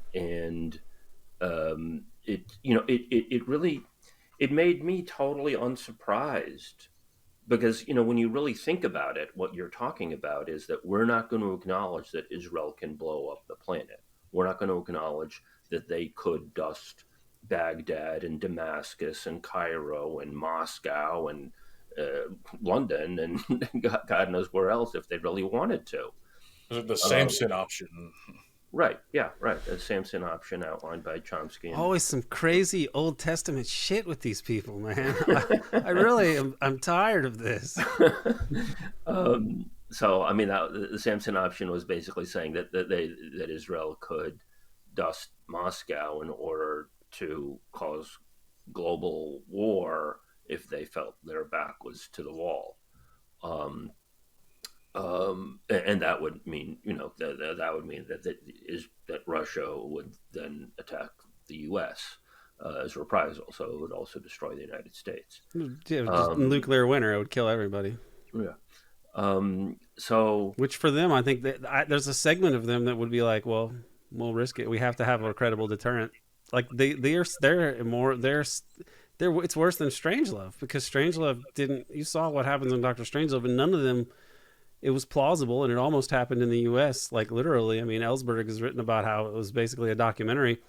it really made me totally unsurprised, because when you really think about it, what you're talking about is that we're not going to acknowledge that Israel can blow up the planet. We're not going to acknowledge that they could dust Baghdad and Damascus and Cairo and Moscow and London and God knows where else if they really wanted to. The Samson option. Right. Yeah. Right. The Samson option outlined by Chomsky. Always some crazy Old Testament shit with these people, man. I really am. I'm tired of this. So, I mean, the Samson option was basically saying that Israel could dust Moscow in order to cause global war if they felt their back was to the wall. And that would mean, that would mean that Russia would then attack the U.S. As reprisal, so it would also destroy the United States. Yeah, just nuclear winter, it would kill everybody. Yeah. Which for them, I think that there's a segment of them that would be like, well, we'll risk it. We have to have a credible deterrent. Like they're it's worse than Strangelove, because Strangelove didn't. You saw what happens in Dr. Strangelove, and none of them. It was plausible, and it almost happened in the U.S. Like literally. I mean, Ellsberg has written about how it was basically a documentary,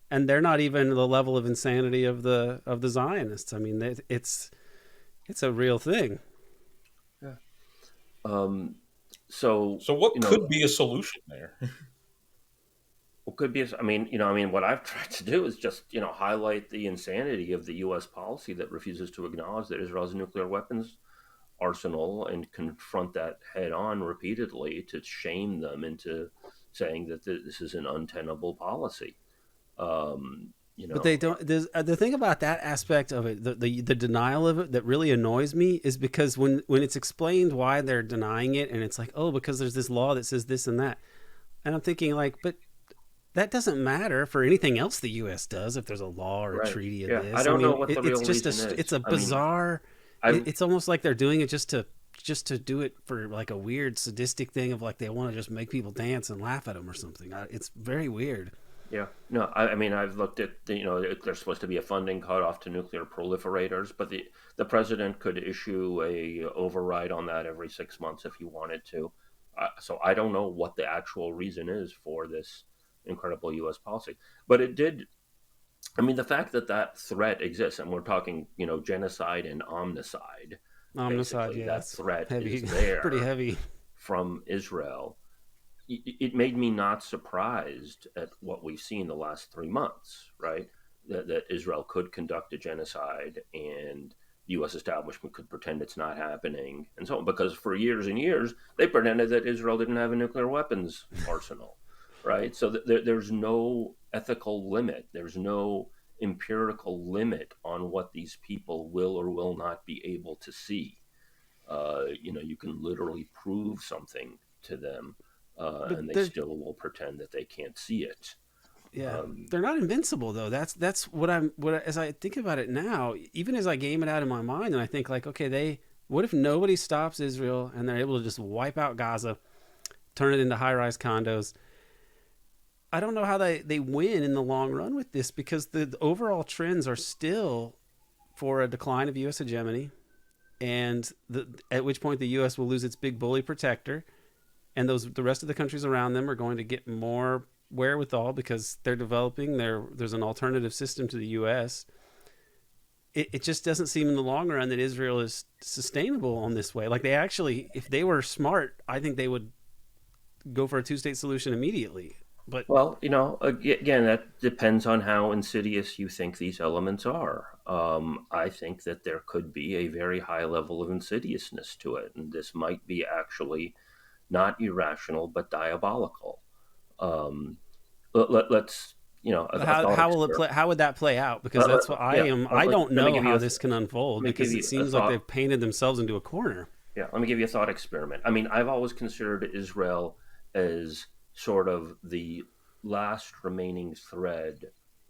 and they're not even the level of insanity of the Zionists. I mean, it's a real thing. Yeah. So what could be a solution there? What could be? What I've tried to do is just highlight the insanity of the U.S. policy that refuses to acknowledge that Israel has a nuclear weapons arsenal, and confront that head on repeatedly to shame them into saying that this is an untenable policy. But they don't. The thing about that aspect of it, the denial of it, that really annoys me, is because when it's explained why they're denying it, and it's like, oh, because there's this law that says this and that, and I'm thinking like, but that doesn't matter for anything else the U.S. does if there's a law or a treaty of this. I don't know what the real reason is. It's a bizarre. It's almost like they're doing it just to do it for like a weird sadistic thing of like they want to just make people dance and laugh at them or something. It's very weird. Yeah, no, I've looked at there's supposed to be a funding cutoff to nuclear proliferators, but the president could issue a override on that every 6 months if he wanted to. So I don't know what the actual reason is for this incredible U.S. policy, but it did. I mean, the fact that threat exists, and we're talking, genocide and omnicide. Omnicide, yeah. That threat heavy, is there, pretty heavy, from Israel. It made me not surprised at what we've seen the last 3 months, right? That Israel could conduct a genocide, and the U.S. establishment could pretend it's not happening, and so on. Because for years and years, they pretended that Israel didn't have a nuclear weapons arsenal, right? So there's no ethical limit. There's no empirical limit on what these people will or will not be able to see. You can literally prove something to them, and they still will pretend that they can't see it. Yeah, they're not invincible though. That's what as I think about it now, even as I game it out in my mind, and I think like, okay, what if nobody stops Israel and they're able to just wipe out Gaza, turn it into high-rise condos? I don't know how they win in the long run with this, because the overall trends are still for a decline of U.S. hegemony, and at which point the U.S. will lose its big bully protector, and the rest of the countries around them are going to get more wherewithal because they're developing. There's an alternative system to the U.S. It just doesn't seem in the long run that Israel is sustainable on this way. Like they actually, if they were smart, I think they would go for a two-state solution immediately. But Well, again, that depends on how insidious you think these elements are. I think that there could be a very high level of insidiousness to it, and this might be actually not irrational but diabolical. Um, let's, a thought how will it experiment. play? How would that play out? Because that's what I Yeah, am. I don't let me know give you how a, this can unfold let me give because it you a seems like thought. they've painted themselves into a corner. Yeah, let me give you a thought experiment. I mean, I've always considered Israel as sort of the last remaining thread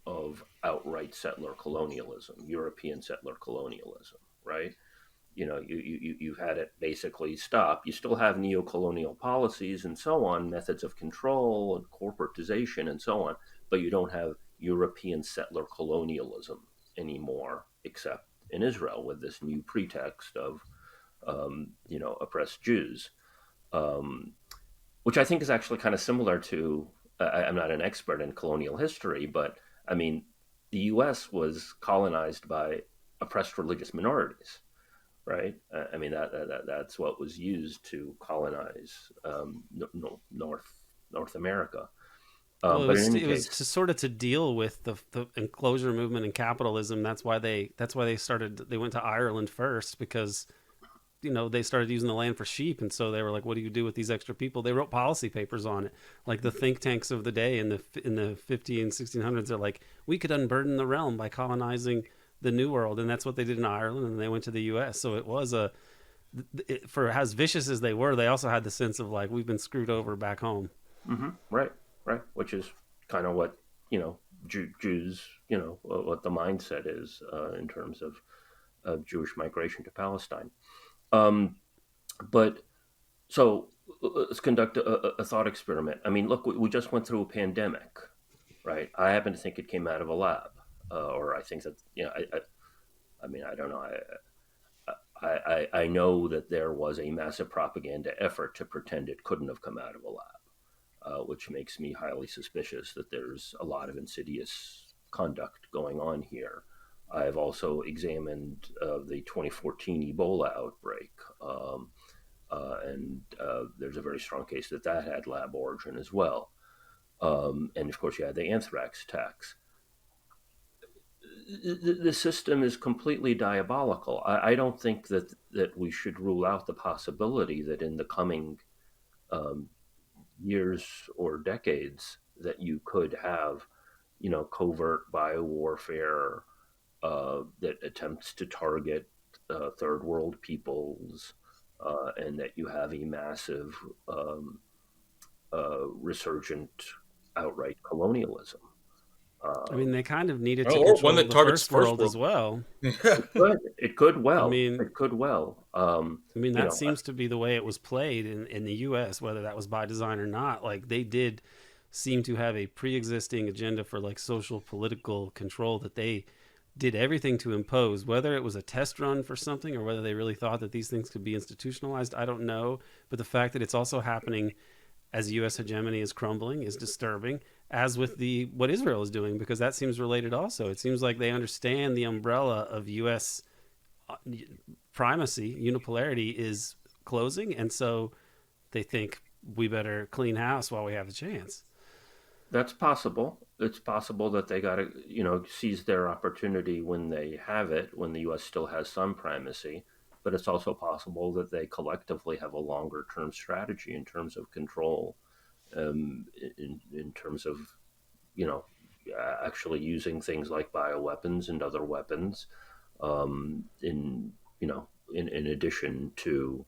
of outright settler colonialism, European settler colonialism, right? You've had it basically stop. You still have neo-colonial policies and so on, methods of control and corporatization and so on, but you don't have European settler colonialism anymore, except in Israel with this new pretext of oppressed Jews, um, which I think is actually kind of similar to. I'm not an expert in colonial history, but I mean, the U.S. was colonized by oppressed religious minorities, right? I mean, that's what was used to colonize North America. Well, But in any it was case, to sort of to deal with the enclosure movement and capitalism. That's why they started. They went to Ireland first because they started using the land for sheep, and so they were like, what do you do with these extra people? They wrote policy papers on it, like the think tanks of the day in the 15 and 1600s. They're like, we could unburden the realm by colonizing the new world, and that's what they did in Ireland, and they went to the US. So it was for as vicious as they were, they also had the sense of like, we've been screwed over back home. right, right, which is kind of what Jews, what the mindset is in terms of Jewish migration to Palestine. Um, but so let's conduct a thought experiment. I mean, look, we just went through a pandemic, right? I happen to think it came out of a lab, or I think that I mean, I don't know. I know that there was a massive propaganda effort to pretend it couldn't have come out of a lab, which makes me highly suspicious that there's a lot of insidious conduct going on here. I've also examined the 2014 Ebola outbreak, and there's a very strong case that had lab origin as well. And of course, you had the anthrax attacks. The system is completely diabolical. I don't think that we should rule out the possibility that in the coming um, years or decades that you could have, covert biowarfare that attempts to target third world peoples, and that you have a massive resurgent outright colonialism. I mean, they kind of needed to or one control that the targets first first world world. as well. It could I well, mean, it could well. You that know, seems to be the way it was played in the U.S., whether that was by design or not. Like they did seem to have a pre-existing agenda for like social political control that they did everything to impose. Whether it was a test run for something or whether they really thought that these things could be institutionalized, I don't know. But the fact that it's also happening as U.S. hegemony is crumbling is disturbing, as with the what Israel is doing, because that seems related also. It seems like they understand the umbrella of U.S. primacy, unipolarity is closing, and so they think we better clean house while we have a chance. that's possible. It's possible that they got to, seize their opportunity when they have it, when the U.S. still has some primacy. But it's also possible that they collectively have a longer term strategy in terms of control, in terms of, you know, actually using things like bioweapons and other weapons, in, in addition to,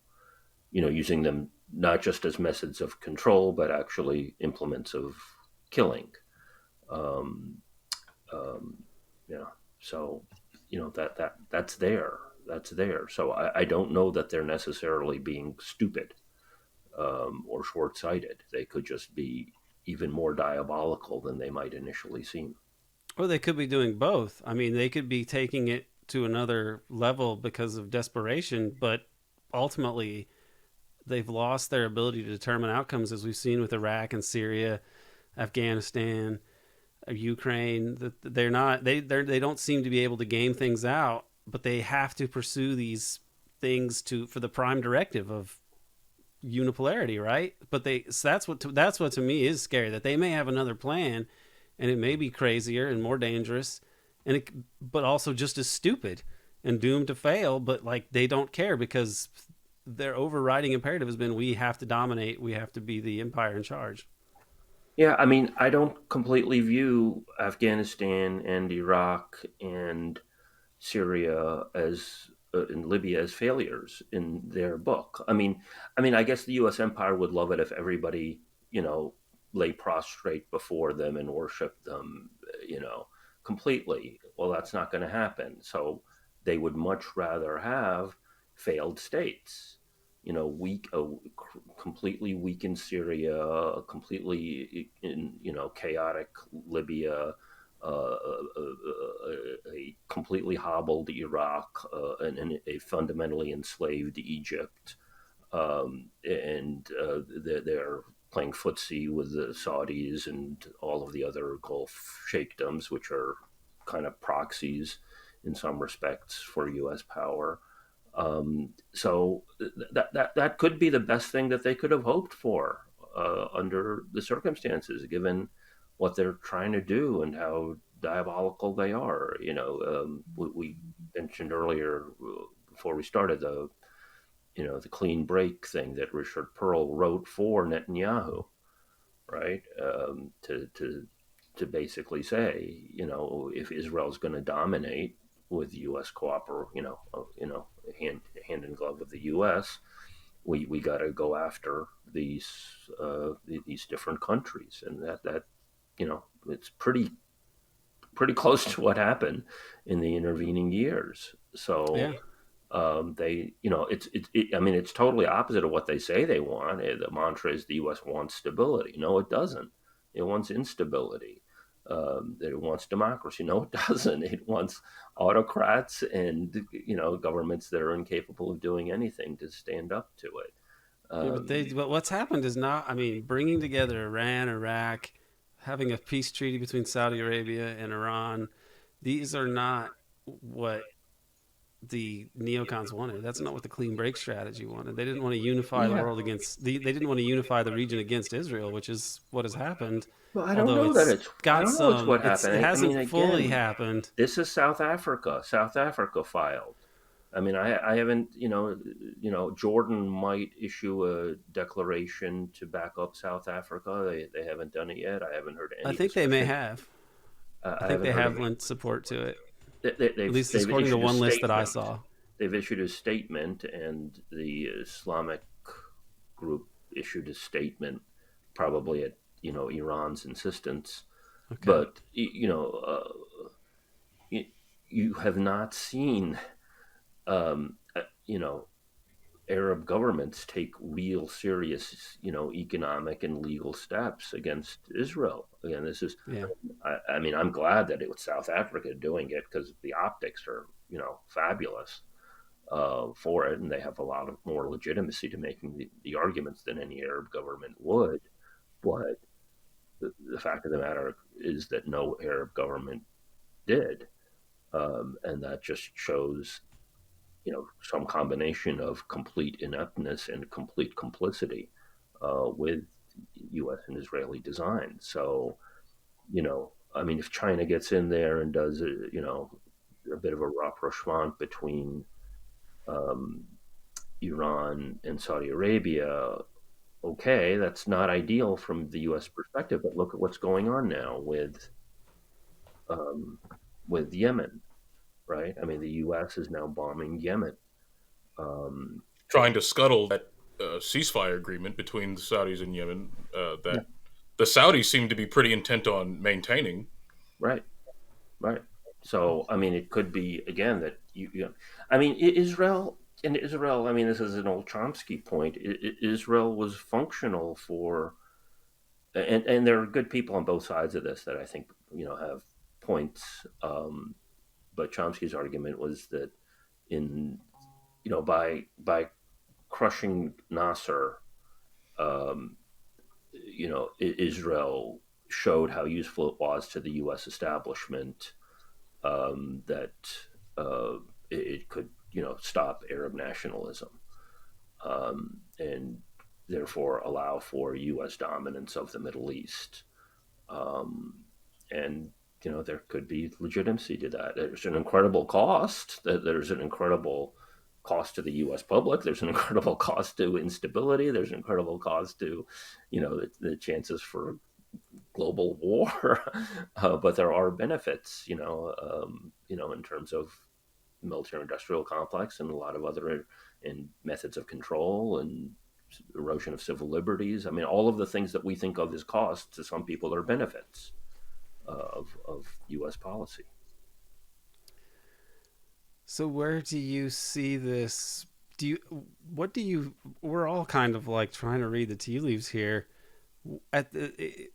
using them not just as methods of control, but actually implements of killing. Um, um, yeah. So, that's there. That's there. So I don't know that they're necessarily being stupid, or short-sighted. They could just be even more diabolical than they might initially seem. Or they could be doing both. I mean, they could be taking it to another level because of desperation, but ultimately they've lost their ability to determine outcomes, as we've seen with Iraq and Syria, Afghanistan, Ukraine. That they don't seem to be able to game things out, but they have to pursue these things for the prime directive of unipolarity, right? But that's what to me is scary, that they may have another plan, and it may be crazier and more dangerous, but also just as stupid and doomed to fail. But like they don't care because their overriding imperative has been, we have to dominate, we have to be the empire in charge. Yeah, I mean, I don't completely view Afghanistan and Iraq and Syria as and Libya as failures in their book. I guess the U.S. empire would love it if everybody, you know, lay prostrate before them and worshiped them, you know, completely. Well, that's not going to happen. So they would much rather have failed states, you know, completely weakened Syria, completely in, you know, chaotic Libya, a completely hobbled Iraq, and a fundamentally enslaved Egypt, and they're playing footsie with the Saudis and all of the other Gulf sheikdoms, which are kind of proxies in some respects for U.S. power. So that could be the best thing that they could have hoped for under the circumstances, given what they're trying to do and how diabolical they are. You know, we mentioned earlier before we started the clean break thing that Richard Pearl wrote for Netanyahu, right? To basically say, you know, if Israel's going to dominate with U.S. hand in glove with the U.S., we got to go after these different countries, and that you know, it's pretty close to what happened in the intervening years. So Yeah. they, you know, I mean, it's totally opposite of what they say they want. The mantra is the U.S. wants stability. No, it doesn't. It wants instability. That it wants democracy. No, it doesn't. It wants autocrats and, you know, governments that are incapable of doing anything to stand up to it. Yeah, but what's happened is not. I mean, bringing together Iran, Iraq, having a peace treaty between Saudi Arabia and Iran. These are not what the neocons wanted. That's not what the clean break strategy wanted. They didn't want to unify the Yeah. world against. They didn't want to unify the region against Israel, which is what has happened. Well, I don't Although know that it's. I don't know it's what happened. it I mean, hasn't fully again, happened. this is South Africa. South Africa filed. I mean, I haven't, Jordan might issue a declaration to back up South Africa. They haven't done it yet. I haven't heard I any think they may discussion. have. I I think haven't they heard have of. lent support to it. At least They've according to issued a one list that I statement. saw. They've issued a statement, and the Islamic group issued a statement, probably at Iran's insistence. Okay. But you have not seen, um, uh, you know, Arab governments take real serious, economic and legal steps against Israel. Again, this is, Yeah. I mean, I'm glad that it was South Africa doing it because the optics are, fabulous for it, and they have a lot of more legitimacy to making the arguments than any Arab government would. But the fact of the matter is that no Arab government did, and that just shows some combination of complete ineptness and complete complicity with U.S. and Israeli design. So, I mean, if China gets in there and does a bit of a rapprochement between um, Iran and Saudi Arabia, okay, that's not ideal from the U.S. perspective. But look at what's going on now um, with Yemen, right? I mean, the U.S. is now bombing Yemen. Um, Trying to scuttle that ceasefire agreement between the Saudis and Yemen yeah, that the Saudis seem to be pretty intent on maintaining. right, right. So, I mean, it could be again that I mean, Israel. I mean, this is an old Chomsky point. Israel was functional for, and there are good people on both sides of this that I think have points. but Chomsky's argument was that in by crushing Nasser, um, Israel showed how useful it was to the U.S. establishment, that it could stop Arab nationalism, and therefore allow for U.S. dominance of the Middle East. And there could be legitimacy to that. There's an incredible cost. There's an incredible cost to the U.S. public. There's an incredible cost to instability. There's an incredible cost to, the chances for global war. But there are benefits, in terms of military-industrial complex and a lot of other and methods of control and erosion of civil liberties. I mean, all of the things that we think of as costs to some people are benefits of U.S. policy. So where do you see this? We're all kind of like trying to read the tea leaves here. It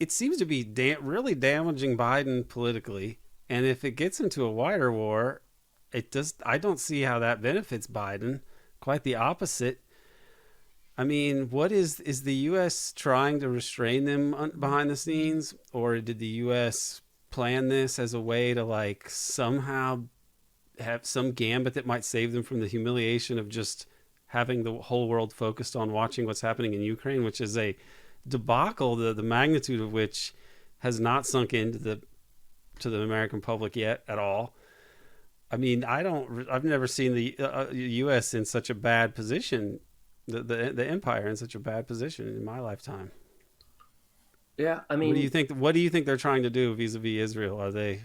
seems to be really damaging Biden politically, and if it gets into a wider war, I don't see how that benefits Biden. Quite the opposite. I mean, what is the U.S. trying to restrain them behind the scenes, or did the U.S. plan this as a way to like somehow have some gambit that might save them from the humiliation of just having the whole world focused on watching what's happening in Ukraine, which is a debacle, the magnitude of which has not sunk into the American public yet at all. I mean, I've never seen the U.S. in such a bad position. The empire in such a bad position in my lifetime. Yeah, I mean, what do you think they're trying to do vis-a-vis Israel? Are they,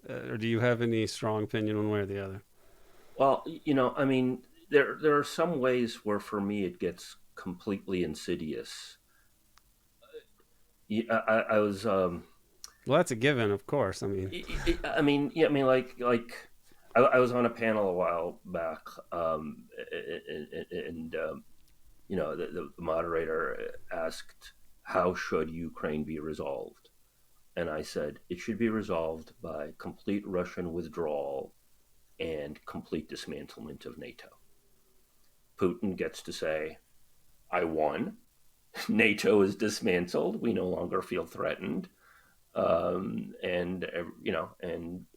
or do you have any strong opinion one way or the other? Well, I mean, there are some ways where for me it gets completely insidious. I was well, that's a given, of course. I mean, I was on a panel a while back, and the moderator asked, how should Ukraine be resolved? And I said, it should be resolved by complete Russian withdrawal and complete dismantlement of NATO. Putin gets to say, I won. NATO is dismantled. We no longer feel threatened. And then,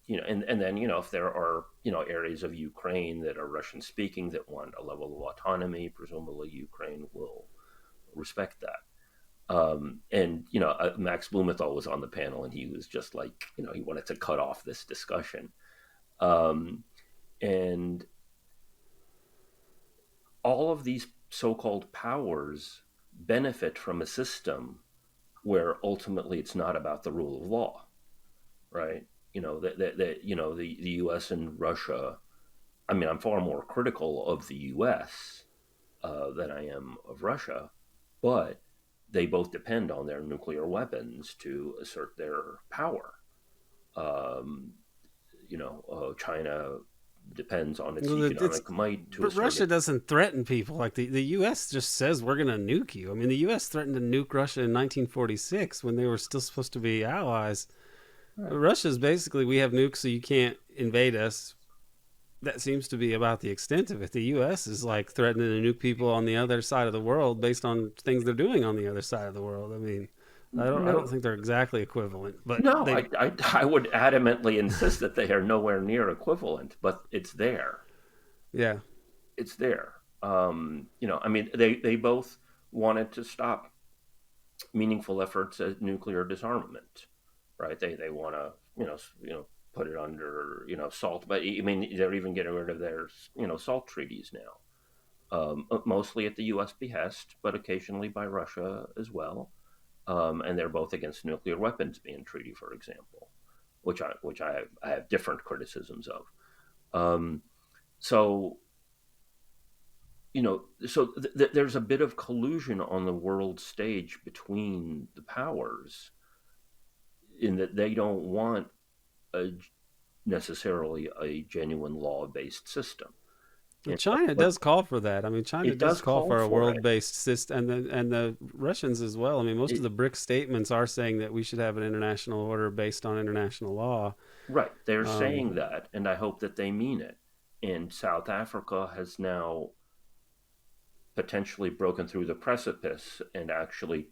if there are, areas of Ukraine that are Russian speaking that want a level of autonomy, presumably Ukraine will respect that. Max Blumenthal was on the panel and he was just like, he wanted to cut off this discussion. And all of these so-called powers benefit from a system where ultimately it's not about the rule of law, right? The U.S. and Russia. I mean, I'm far more critical of the U.S. Than I am of Russia, but they both depend on their nuclear weapons to assert their power. China depends on its economic might to. But Russia doesn't threaten people like the U.S. just says we're going to nuke you. I mean, the U.S. threatened to nuke Russia in 1946 when they were still supposed to be allies. Right. Russia's basically, we have nukes so you can't invade us. That seems to be about the extent of it. The U.S. is like threatening to nuke people on the other side of the world based on things they're doing on the other side of the world. I mean, I don't think they're exactly equivalent. But no, I would adamantly insist that they are nowhere near equivalent, but it's there. Yeah. It's there. They both wanted to stop meaningful efforts at nuclear disarmament, right? They want to, put it under, SALT, but I mean, they're even getting rid of their, SALT treaties now, mostly at the U.S. behest, but occasionally by Russia as well. And they're both against nuclear weapons ban treaty, for example, which I have different criticisms of. There's a bit of collusion on the world stage between the powers in that they don't want necessarily a genuine law-based system. Well, China does call for that. I mean, China does call for a world-based system, and the Russians as well. I mean, most of the BRICS statements are saying that we should have an international order based on international law. Right. They're saying that, and I hope that they mean it. And South Africa has now potentially broken through the precipice and actually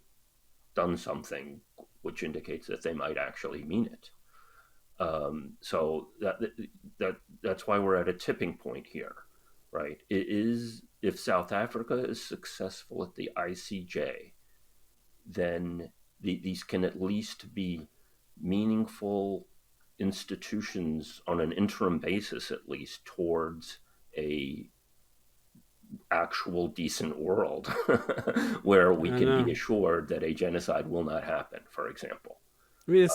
done something which indicates that they might actually mean it. So that's why we're at a tipping point here, right? It is, if South Africa is successful at the ICJ, then these can at least be meaningful institutions on an interim basis, at least, towards a actual decent world where we can be assured that a genocide will not happen, for example. I mean,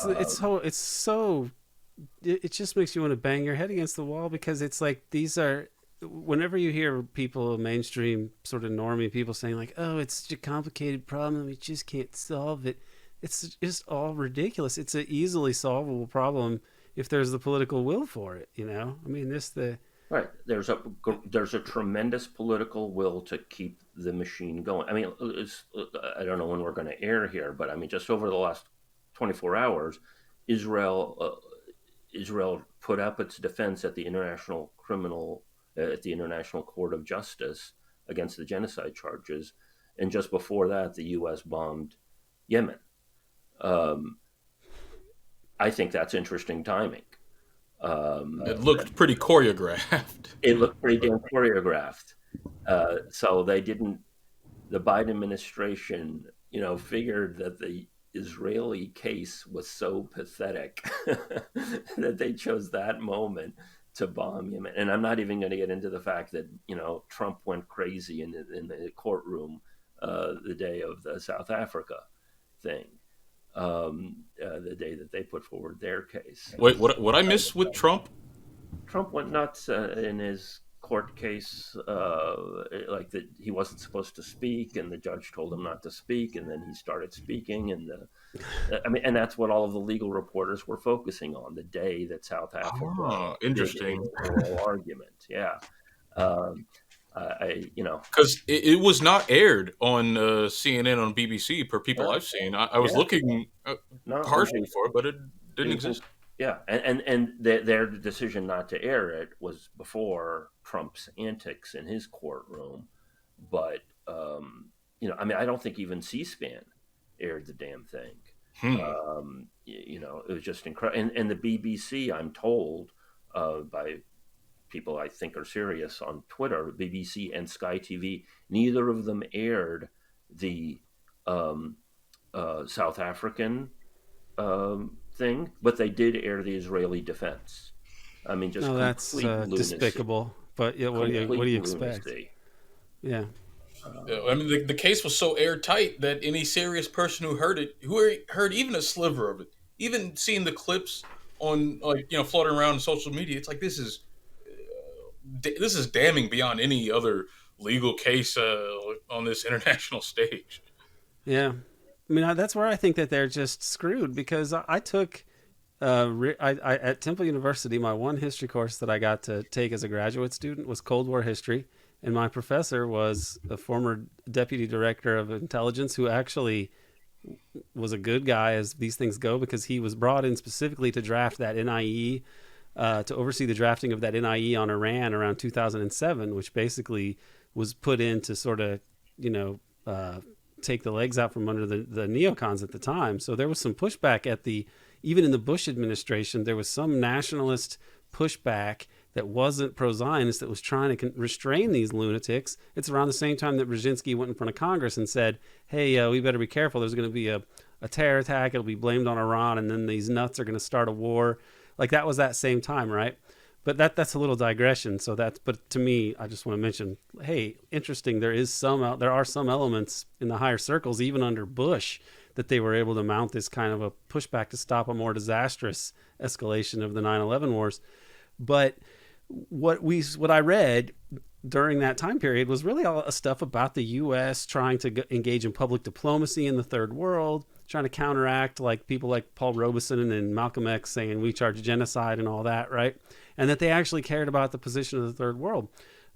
it just makes you want to bang your head against the wall, because it's like, these are, whenever you hear people, mainstream sort of normie people saying like, oh, it's such a complicated problem, we just can't solve it. It's just all ridiculous. It's an easily solvable problem if there's the political will for it, you know? I mean, Right. There's a tremendous political will to keep the machine going. I mean, I don't know when we're going to air here, but I mean, just over the last 24 hours, Israel put up its defense at the International Court of Justice against the genocide charges, and just before that, the U.S. bombed Yemen. I think that's interesting timing. It looked pretty choreographed. It looked pretty damn choreographed. So they didn't. The Biden administration, figured that the Israeli case was so pathetic that they chose that moment to bomb Yemen. And I'm not even going to get into the fact that Trump went crazy in the courtroom the day of the South Africa thing. The day that they put forward their case. Wait, what I missed with Trump? Trump went nuts in his court case, like that he wasn't supposed to speak, and the judge told him not to speak, and then he started speaking, and and that's what all of the legal reporters were focusing on, the day that South Africa interesting did an oral argument. Yeah. Because it was not aired on CNN, on BBC, per people I've seen. I was looking partially for it, but it didn't exist. Yeah, and their decision not to air it was before Trump's antics in his courtroom. But I don't think even C-SPAN aired the damn thing. It was just incredible. And the BBC, I'm told by people I think are serious on Twitter, BBC and Sky TV, neither of them aired the South African thing, but they did air the Israeli defense. I mean, just that's despicable. But what do you expect? Yeah. I mean, the case was so airtight that any serious person who heard it, who heard even a sliver of it, even seeing the clips on floating around on social media, it's like, this is damning beyond any other legal case on this international stage. Yeah. I mean, that's where I think that they're just screwed, because I took at Temple University, my one history course that I got to take as a graduate student was Cold War history, and my professor was a former deputy director of intelligence who actually was a good guy as these things go, because he was brought in specifically to draft that NIE, to oversee the drafting of that NIE on Iran around 2007, which basically was put in to sort of, take the legs out from under the neocons at the time. So there was some pushback even in the Bush administration, there was some nationalist pushback that wasn't pro-Zionist, that was trying to restrain these lunatics. It's around the same time that Brzezinski went in front of Congress and said, hey, we better be careful. There's going to be a terror attack. It'll be blamed on Iran, and then these nuts are going to start a war. Like, that was that same time, right? But that's a little digression. But to me, I just want to mention, hey, interesting. There are some elements in the higher circles, even under Bush, that they were able to mount this kind of a pushback to stop a more disastrous escalation of the 9/11 wars. But what I read during that time period was really all stuff about the U.S. trying to engage in public diplomacy in the third world, trying to counteract like people like Paul Robeson and Malcolm X saying we charge genocide and all that, right? And that they actually cared about the position of the third world.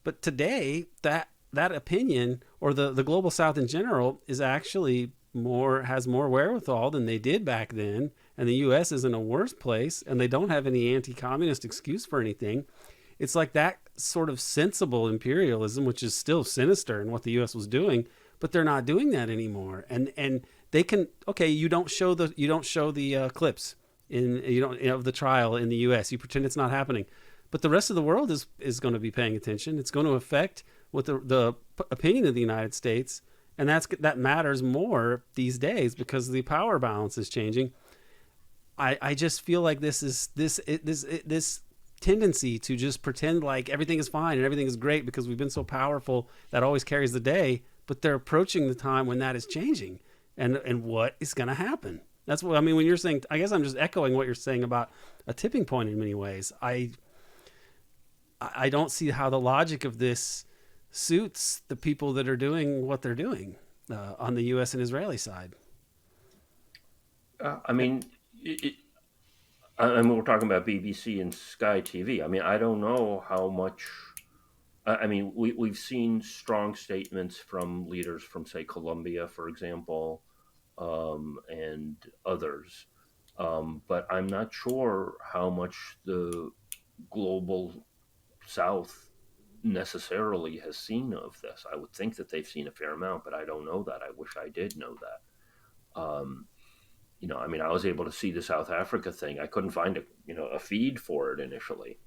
But today, that opinion, or the global South in general, is actually has more wherewithal than they did back then, and the U.S. is in a worse place, and they don't have any anti-communist excuse for anything. It's like that sort of sensible imperialism, which is still sinister in what the U.S. was doing, but they're not doing that anymore. And they can, okay, you don't show the clips in of the trial in the U.S. You pretend it's not happening, but the rest of the world is going to be paying attention. It's going to affect what the opinion of the United States, and that matters more these days because the power balance is changing. I just feel like this tendency to just pretend like everything is fine and everything is great because we've been so powerful that always carries the day, but they're approaching the time when that is changing, and what is going to happen. That's what I mean when you're saying. I guess I'm just echoing what you're saying about a tipping point in many ways. I don't see how the logic of this suits the people that are doing what they're doing on the U.S. and Israeli side. I mean, I mean, we're talking about BBC and Sky TV. I mean, I don't know how much. I mean, we've seen strong statements from leaders from, say, Colombia, for example, and others. But I'm not sure how much the global South necessarily has seen of this. I would think that they've seen a fair amount, but I don't know that. I wish I did know that. I mean, I was able to see the South Africa thing. I couldn't find a feed for it initially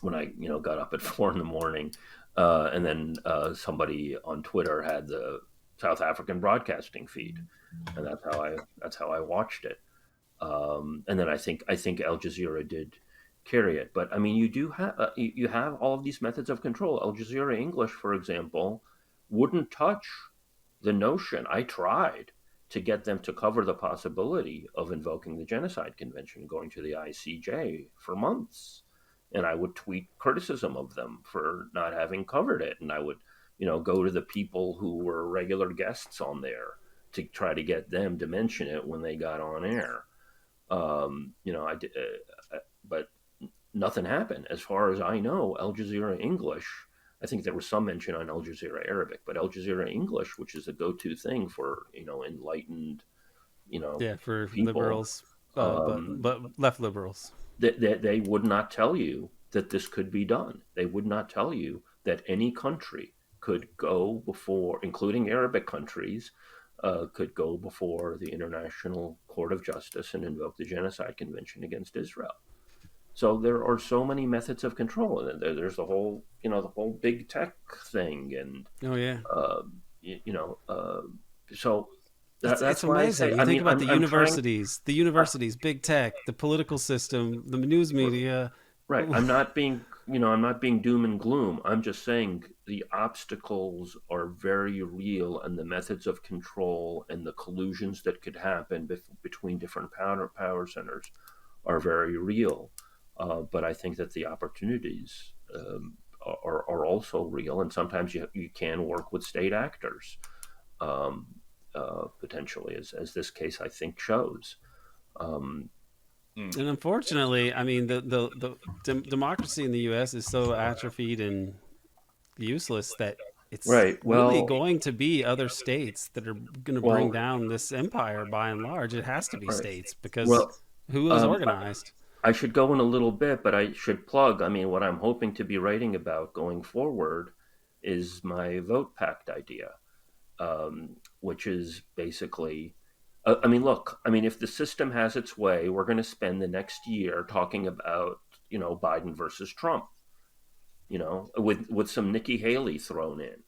when I, got up at 4 a.m. And then somebody on Twitter had the South African broadcasting feed, and that's how I watched it. And then I think Al Jazeera did carry it. But I mean, you have all of these methods of control. Al Jazeera English, for example, wouldn't touch the notion. I tried to get them to cover the possibility of invoking the Genocide Convention, going to the ICJ for months. And I would tweet criticism of them for not having covered it. And I would, go to the people who were regular guests on there to try to get them to mention it when they got on air. I did, but nothing happened. As far as I know, Al Jazeera English, I think there was some mention on Al Jazeera Arabic, but Al Jazeera English, which is a go-to thing for, enlightened, for people, liberals, but left liberals. They would not tell you that this could be done. They would not tell you that any country could go before, including Arabic countries, could go before the International Court of Justice and invoke the Genocide Convention against Israel. So there are so many methods of control, and there's the whole, the whole big tech thing, and so it's amazing. You think about the universities, big tech, the political system, the news media. Right. I'm not being doom and gloom. I'm just saying the obstacles are very real, and the methods of control and the collusions that could happen between different power centers are very real. But I think that the opportunities are also real, and sometimes you can work with state actors, potentially, as this case I think shows. And unfortunately, I mean, the democracy in the U.S. is so atrophied and useless that it's really going to be other states that are going to bring down this empire. By and large, it has to be states because who is organized? I should go in a little bit, but I should plug. I mean, what I'm hoping to be writing about going forward is my vote pact idea, which is basically, if the system has its way, we're going to spend the next year talking about, Biden versus Trump, with some Nikki Haley thrown in,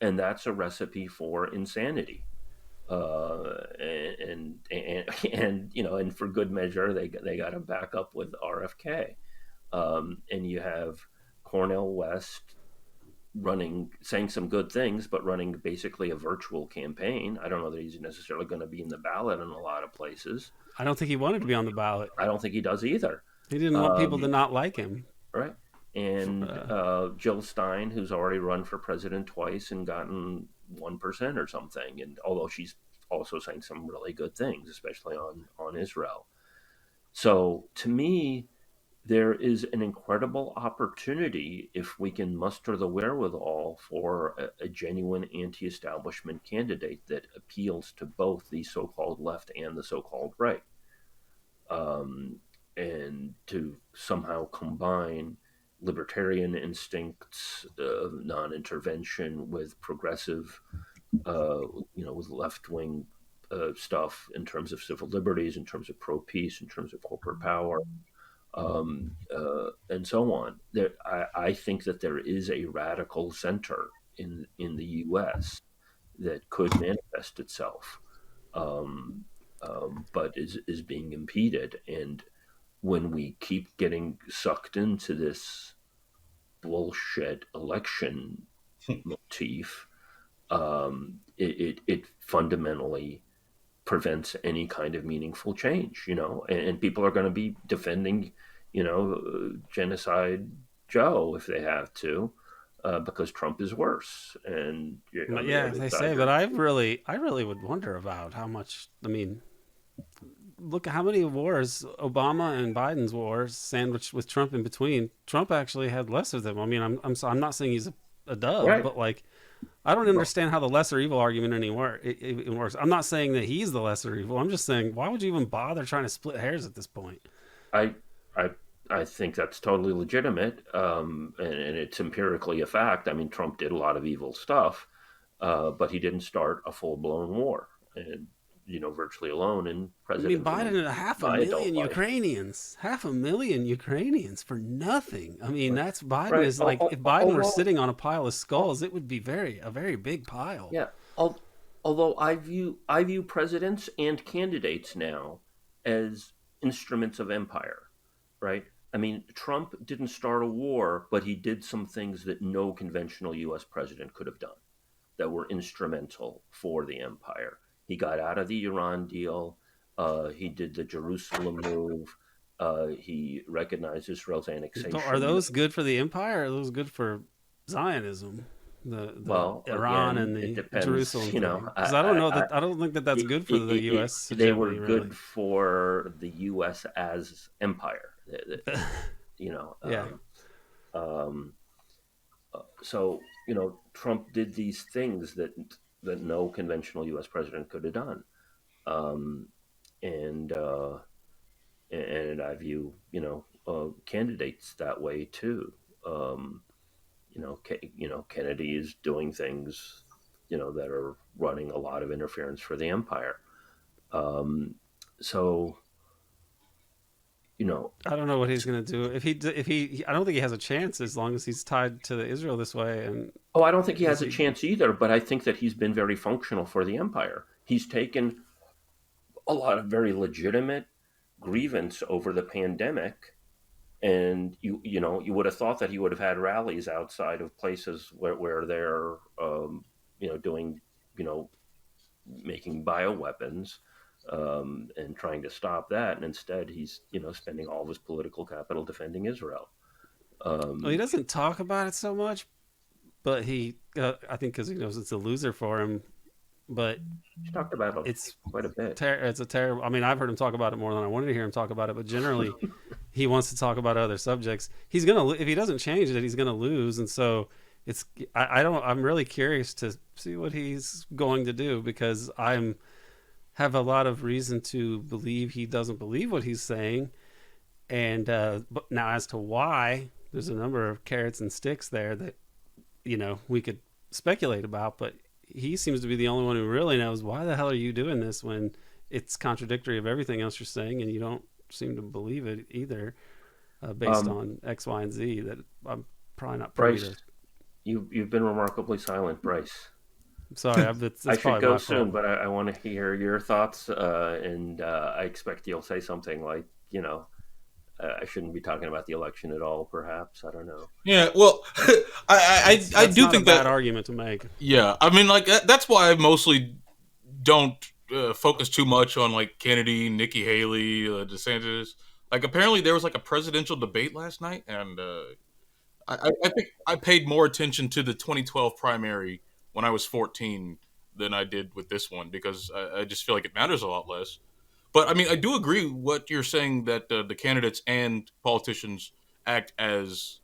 and that's a recipe for insanity. And for good measure, they got to back up with RFK, and you have Cornel West saying some good things, but running basically a virtual campaign. I don't know that he's necessarily going to be in the ballot in a lot of places. I don't think he wanted to be on the ballot. I don't think he does either. He didn't want people to not like him. Right. And Jill Stein, who's already run for president twice and gotten 1% or something, and although she's also saying some really good things, especially on Israel. So to me, there is an incredible opportunity if we can muster the wherewithal for a genuine anti-establishment candidate that appeals to both the so-called left and the so-called right. and to somehow combine libertarian instincts of non-intervention with progressive, with left-wing stuff in terms of civil liberties, in terms of pro-peace, in terms of corporate power, and so on. I think that there is a radical center in the U.S. that could manifest itself, but is being impeded. And when we keep getting sucked into this bullshit election motif, it fundamentally prevents any kind of meaningful change, and people are going to be defending, Genocide Joe if they have to, because Trump is worse. And But yeah, they say, but I really would wonder about how much. I mean, look at how many wars, Obama and Biden's wars, sandwiched with Trump in between. Trump actually had less of them. I mean, I'm not saying he's a dove, right. but like, I don't understand how the lesser evil argument anymore it works. I'm not saying that he's the lesser evil. I'm just saying, why would you even bother trying to split hairs at this point? I I think that's totally legitimate, and it's empirically a fact. I mean, Trump did a lot of evil stuff, but he didn't start a full-blown war, and virtually alone in president. I mean, Biden had half a million Ukrainians for nothing. I mean, that's Biden Right. is like, if Biden were sitting on a pile of skulls, it would be a very big pile. Yeah. Although I view presidents and candidates now as instruments of empire, right? I mean, Trump didn't start a war, but he did some things that no conventional U.S. president could have done that were instrumental for the empire. He got out of the Iran deal. He did the Jerusalem move. He recognized Israel's annexation. Are those good for the empire? Or are those good for Zionism? The Iran again, and the depends, Jerusalem, because I don't know that I don't think that that's good for the U.S. They were good for the U.S. as empire. Yeah. So Trump did these things that no conventional U.S. president could have done, and I view candidates that way too. Kennedy is doing things, that are running a lot of interference for the empire. So, I don't know what he's going to do if he. I don't think he has a chance as long as he's tied to Israel this way. And I don't think he has a chance either. But I think that he's been very functional for the empire. He's taken a lot of very legitimate grievance over the pandemic. And you would have thought that he would have had rallies outside of places where they're doing making bioweapons and trying to stop that, and instead he's spending all of his political capital defending Israel. He doesn't talk about it so much, but he I think because he knows it's a loser for him. But he talked about it quite a bit. It's a terrible. I mean, I've heard him talk about it more than I wanted to hear him talk about it. But generally, he wants to talk about other subjects. He's gonna, if he doesn't change it, he's gonna lose. And so it's I'm really curious to see what he's going to do, because have a lot of reason to believe he doesn't believe what he's saying. And but now, as to why, there's a number of carrots and sticks there that we could speculate about, but he seems to be the only one who really knows why the hell are you doing this when it's contradictory of everything else you're saying, and you don't seem to believe it either, based on X, Y, and Z. That I'm probably not privy to. You've been remarkably silent, Bryce. Sorry, I should go soon, but I want to hear your thoughts, and I expect you'll say something like, I shouldn't be talking about the election at all, perhaps. I don't know. Yeah, well, I do think that argument to make. Yeah, I mean, like that's why I mostly don't focus too much on like Kennedy, Nikki Haley, DeSantis. Like, apparently there was like a presidential debate last night, and I think I paid more attention to the 2012 primary when I was 14 than I did with this one, because I just feel like it matters a lot less. But I mean, I do agree with what you're saying, that the candidates and politicians act as,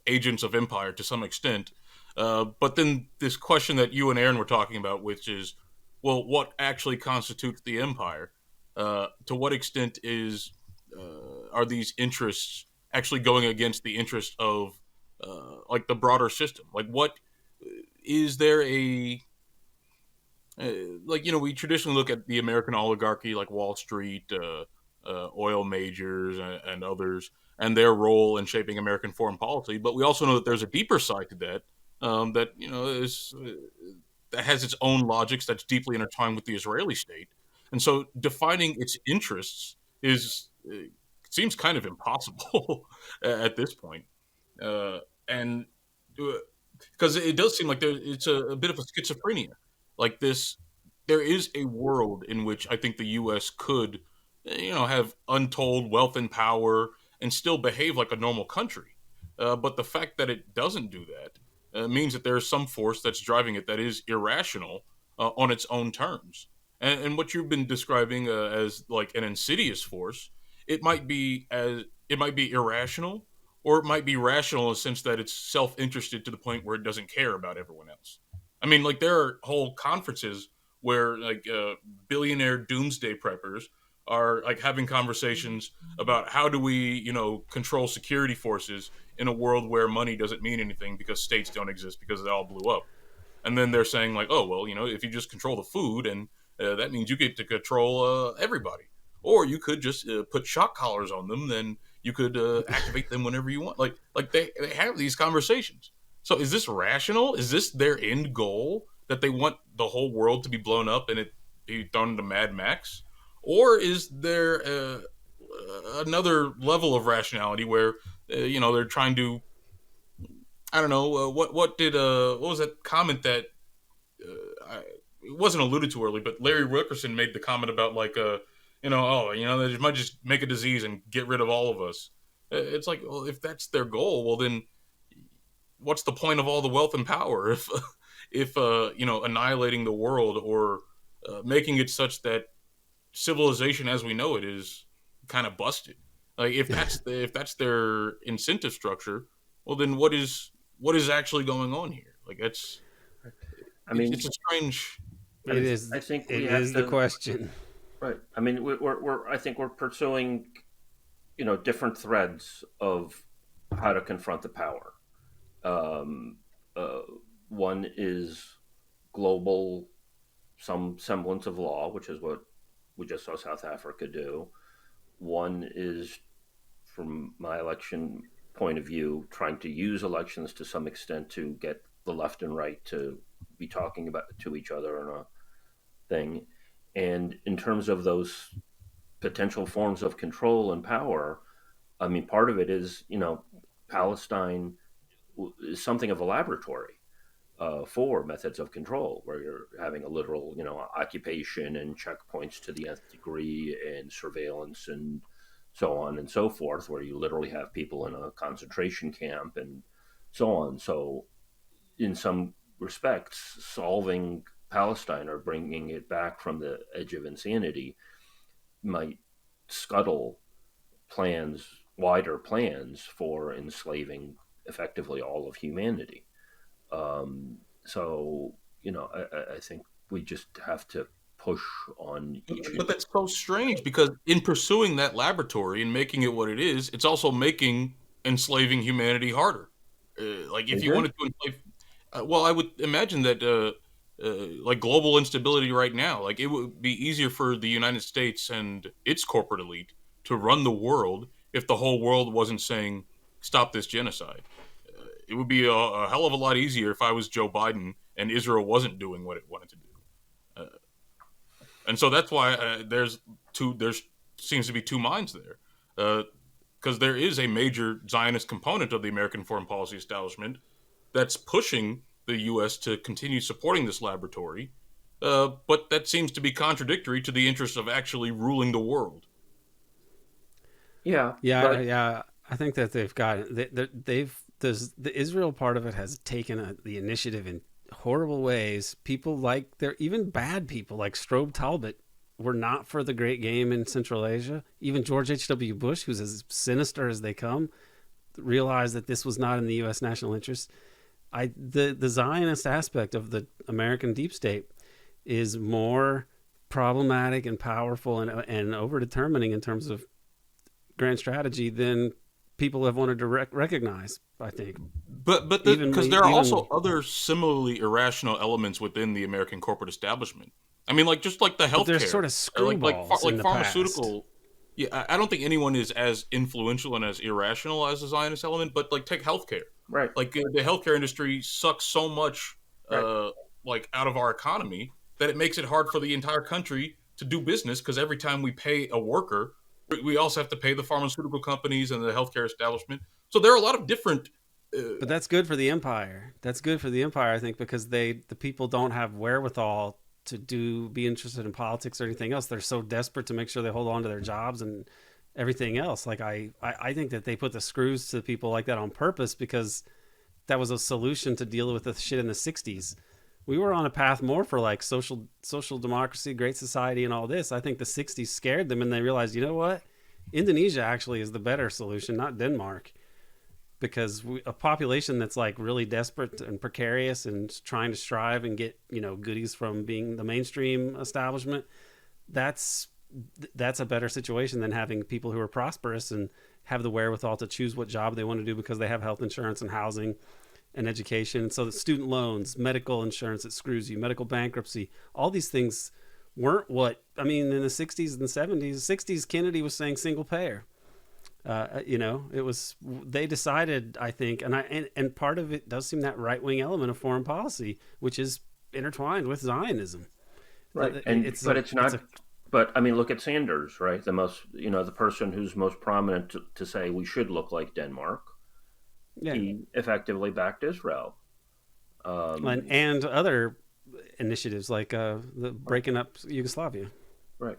agents of empire to some extent. But then this question that you and Aaron were talking about, which is, well, what actually constitutes the empire? To what extent are these interests actually going against the interest of like the broader system? Like, what is there a like, we traditionally look at the American oligarchy, like Wall Street, oil majors, and others, and their role in shaping American foreign policy. But we also know that there's a deeper side to that, that is that has its own logics that's deeply intertwined with the Israeli state. And so defining its interests is seems kind of impossible at this point. And because it does seem like it's a bit of a schizophrenia. Like this, there is a world in which I think the U.S. could, have untold wealth and power and still behave like a normal country. But the fact that it doesn't do that means that there is some force that's driving it that is irrational on its own terms. And what you've been describing as like an insidious force, it might be irrational, or it might be rational in the sense that it's self-interested to the point where it doesn't care about everyone else. I mean, like there are whole conferences where like billionaire doomsday preppers are like having conversations about how do we, control security forces in a world where money doesn't mean anything because states don't exist because they all blew up. And then they're saying like, oh well, if you just control the food, and that means you get to control everybody, or you could just put shock collars on them, then you could activate them whenever you want. Like they have these conversations. So is this rational? Is this their end goal, that they want the whole world to be blown up and it be thrown into Mad Max? Or is there another level of rationality where they're trying to, I don't know, what was that comment that it wasn't alluded to early, but Larry Wilkerson made the comment about like they might just make a disease and get rid of all of us. It's like, well, if that's their goal, well then what's the point of all the wealth and power if annihilating the world, or making it such that civilization as we know it is kind of busted? Like if that's their incentive structure, well then what is actually going on here? Like I mean, it's a strange. It is. I think It we have is to, the question. right. I mean, I think we're pursuing, different threads of how to confront the power. Um, uh, One is global, some semblance of law, which is what we just saw South Africa do. One is, from my election point of view, trying to use elections to some extent to get the left and right to be talking about to each other on a thing. And in terms of those potential forms of control and power, I mean, part of it is, Palestine is something of a laboratory for methods of control, where you're having a literal, occupation and checkpoints to the nth degree and surveillance and so on and so forth, where you literally have people in a concentration camp and so on. So, in some respects, solving Palestine or bringing it back from the edge of insanity might scuttle wider plans for enslaving effectively all of humanity. So, I think we just have to push on each. But that's so strange, because in pursuing that laboratory and making it what it is, it's also making enslaving humanity harder. Like if you wanted to enslave, well, I would imagine that like global instability right now, like it would be easier for the United States and its corporate elite to run the world if the whole world wasn't saying stop this genocide. It would be a hell of a lot easier if I was Joe Biden and Israel wasn't doing what it wanted to do. And so that's why there's seems to be two minds there, because there is a major Zionist component of the American foreign policy establishment that's pushing the U.S. to continue supporting this laboratory, but that seems to be contradictory to the interest of actually ruling the world. Yeah, Yeah. I think that they've got the Israel part of it has taken the initiative in horrible ways. People like even bad people like Strobe Talbot were not for the great game in Central Asia. Even George H.W. Bush, who's as sinister as they come, realized that this was not in the U.S. national interest. The Zionist aspect of the American deep state is more problematic and powerful and over-determining in terms of grand strategy than people have wanted to recognize, I think. But because there are also other similarly irrational elements within the American corporate establishment. I mean, like just like the healthcare, they're sort of screwballs in the pharmaceutical. Yeah, I don't think anyone is as influential and as irrational as the Zionist element. But like, take healthcare. Right. Like the healthcare industry sucks so much, like out of our economy that it makes it hard for the entire country to do business because every time we pay a worker, we also have to pay the pharmaceutical companies and the healthcare establishment. So there are a lot of different. But that's good for the empire. That's good for the empire, I think, because the people don't have wherewithal to be interested in politics or anything else. They're so desperate to make sure they hold on to their jobs and everything else. Like I think that they put the screws to people like that on purpose because that was a solution to deal with the shit in the 60s. We were on a path more for like social democracy, great society, and all this. I think the 60s scared them and they realized, you know what? Indonesia actually is the better solution, not Denmark. Because a population that's like really desperate and precarious and trying to strive and get, goodies from being the mainstream establishment, that's a better situation than having people who are prosperous and have the wherewithal to choose what job they want to do because they have health insurance and housing and education. So the student loans, medical insurance that screws you, medical bankruptcy, all these things weren't in the 60s and 70s. 60s, Kennedy was saying single payer. It was, they decided, I think, and part of it does seem that right-wing element of foreign policy, which is intertwined with Zionism. Right. But I mean, look at Sanders, right? The most, the person who's most prominent to say we should look like Denmark. Yeah. He effectively backed Israel. And other initiatives like the breaking up Yugoslavia. Right.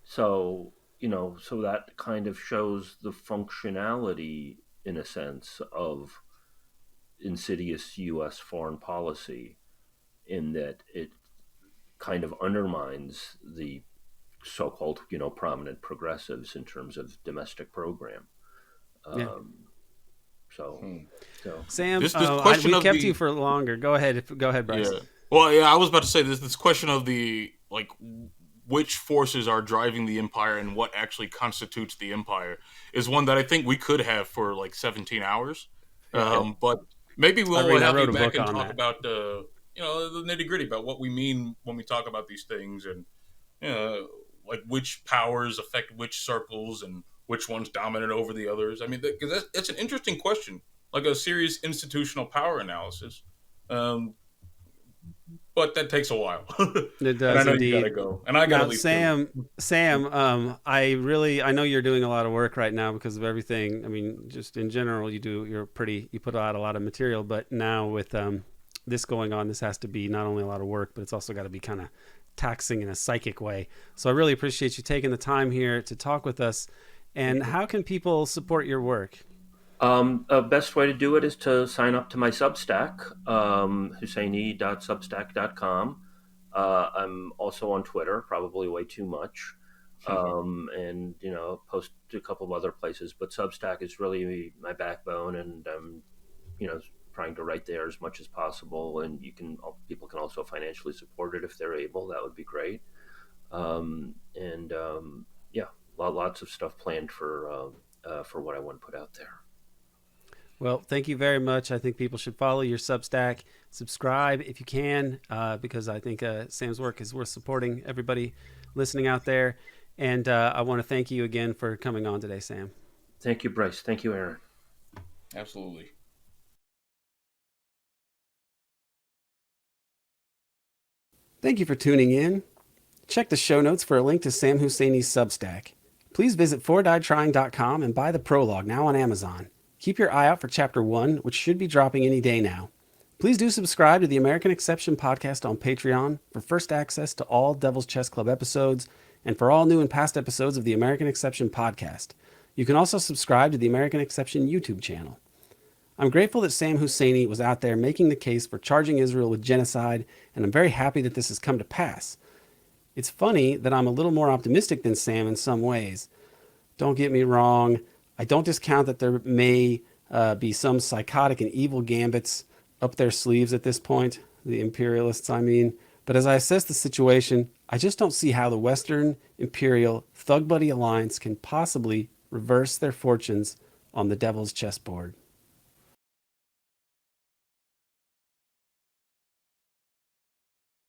So that kind of shows the functionality, in a sense, of insidious U.S. foreign policy, in that it kind of undermines the so-called, prominent progressives in terms of domestic program. Sam, this we kept you for longer. Go ahead, Bryce. Yeah. Well, yeah, I was about to say this question of the which forces are driving the empire and what actually constitutes the empire is one that I think we could have for 17 hours. But maybe we'll have you back and talk about the nitty gritty about what we mean when we talk about these things and which powers affect which circles and which one's dominant over the others. I mean, because that's an interesting question, like a serious institutional power analysis. But that takes a while. It does. And I know indeed. You gotta go, and I gotta leave. Sam, I know you're doing a lot of work right now because of everything. I mean, just in general, you put out a lot of material, but now with this going on, this has to be not only a lot of work, but it's also got to be kind of taxing in a psychic way. So I really appreciate you taking the time here to talk with us. And how can people support your work? Best way to do it is to sign up to my Substack, Husseini.substack.com. I'm also on Twitter, probably way too much, and post to a couple of other places. But Substack is really my backbone, and I'm, trying to write there as much as possible. And people can also financially support it if they're able. That would be great. Lots of stuff planned for what I want to put out there. Well, thank you very much. I think people should follow your Substack, subscribe if you can, because I think Sam's work is worth supporting. Everybody listening out there. And I want to thank you again for coming on today, Sam. Thank you, Bryce. Thank you, Aaron. Absolutely. Thank you for tuning in. Check the show notes for a link to Sam Husseini's Substack. Please visit 4diedtrying.com and buy the prologue now on Amazon. Keep your eye out for Chapter 1, which should be dropping any day now. Please do subscribe to the American Exception podcast on Patreon for first access to all Devil's Chess Club episodes and for all new and past episodes of the American Exception podcast. You can also subscribe to the American Exception YouTube channel. I'm grateful that Sam Husseini was out there making the case for charging Israel with genocide, and I'm very happy that this has come to pass. It's funny that I'm a little more optimistic than Sam in some ways. Don't get me wrong. I don't discount that there may be some psychotic and evil gambits up their sleeves at this point, the imperialists, I mean. But as I assess the situation, I just don't see how the Western Imperial Thug Buddy Alliance can possibly reverse their fortunes on the devil's chessboard.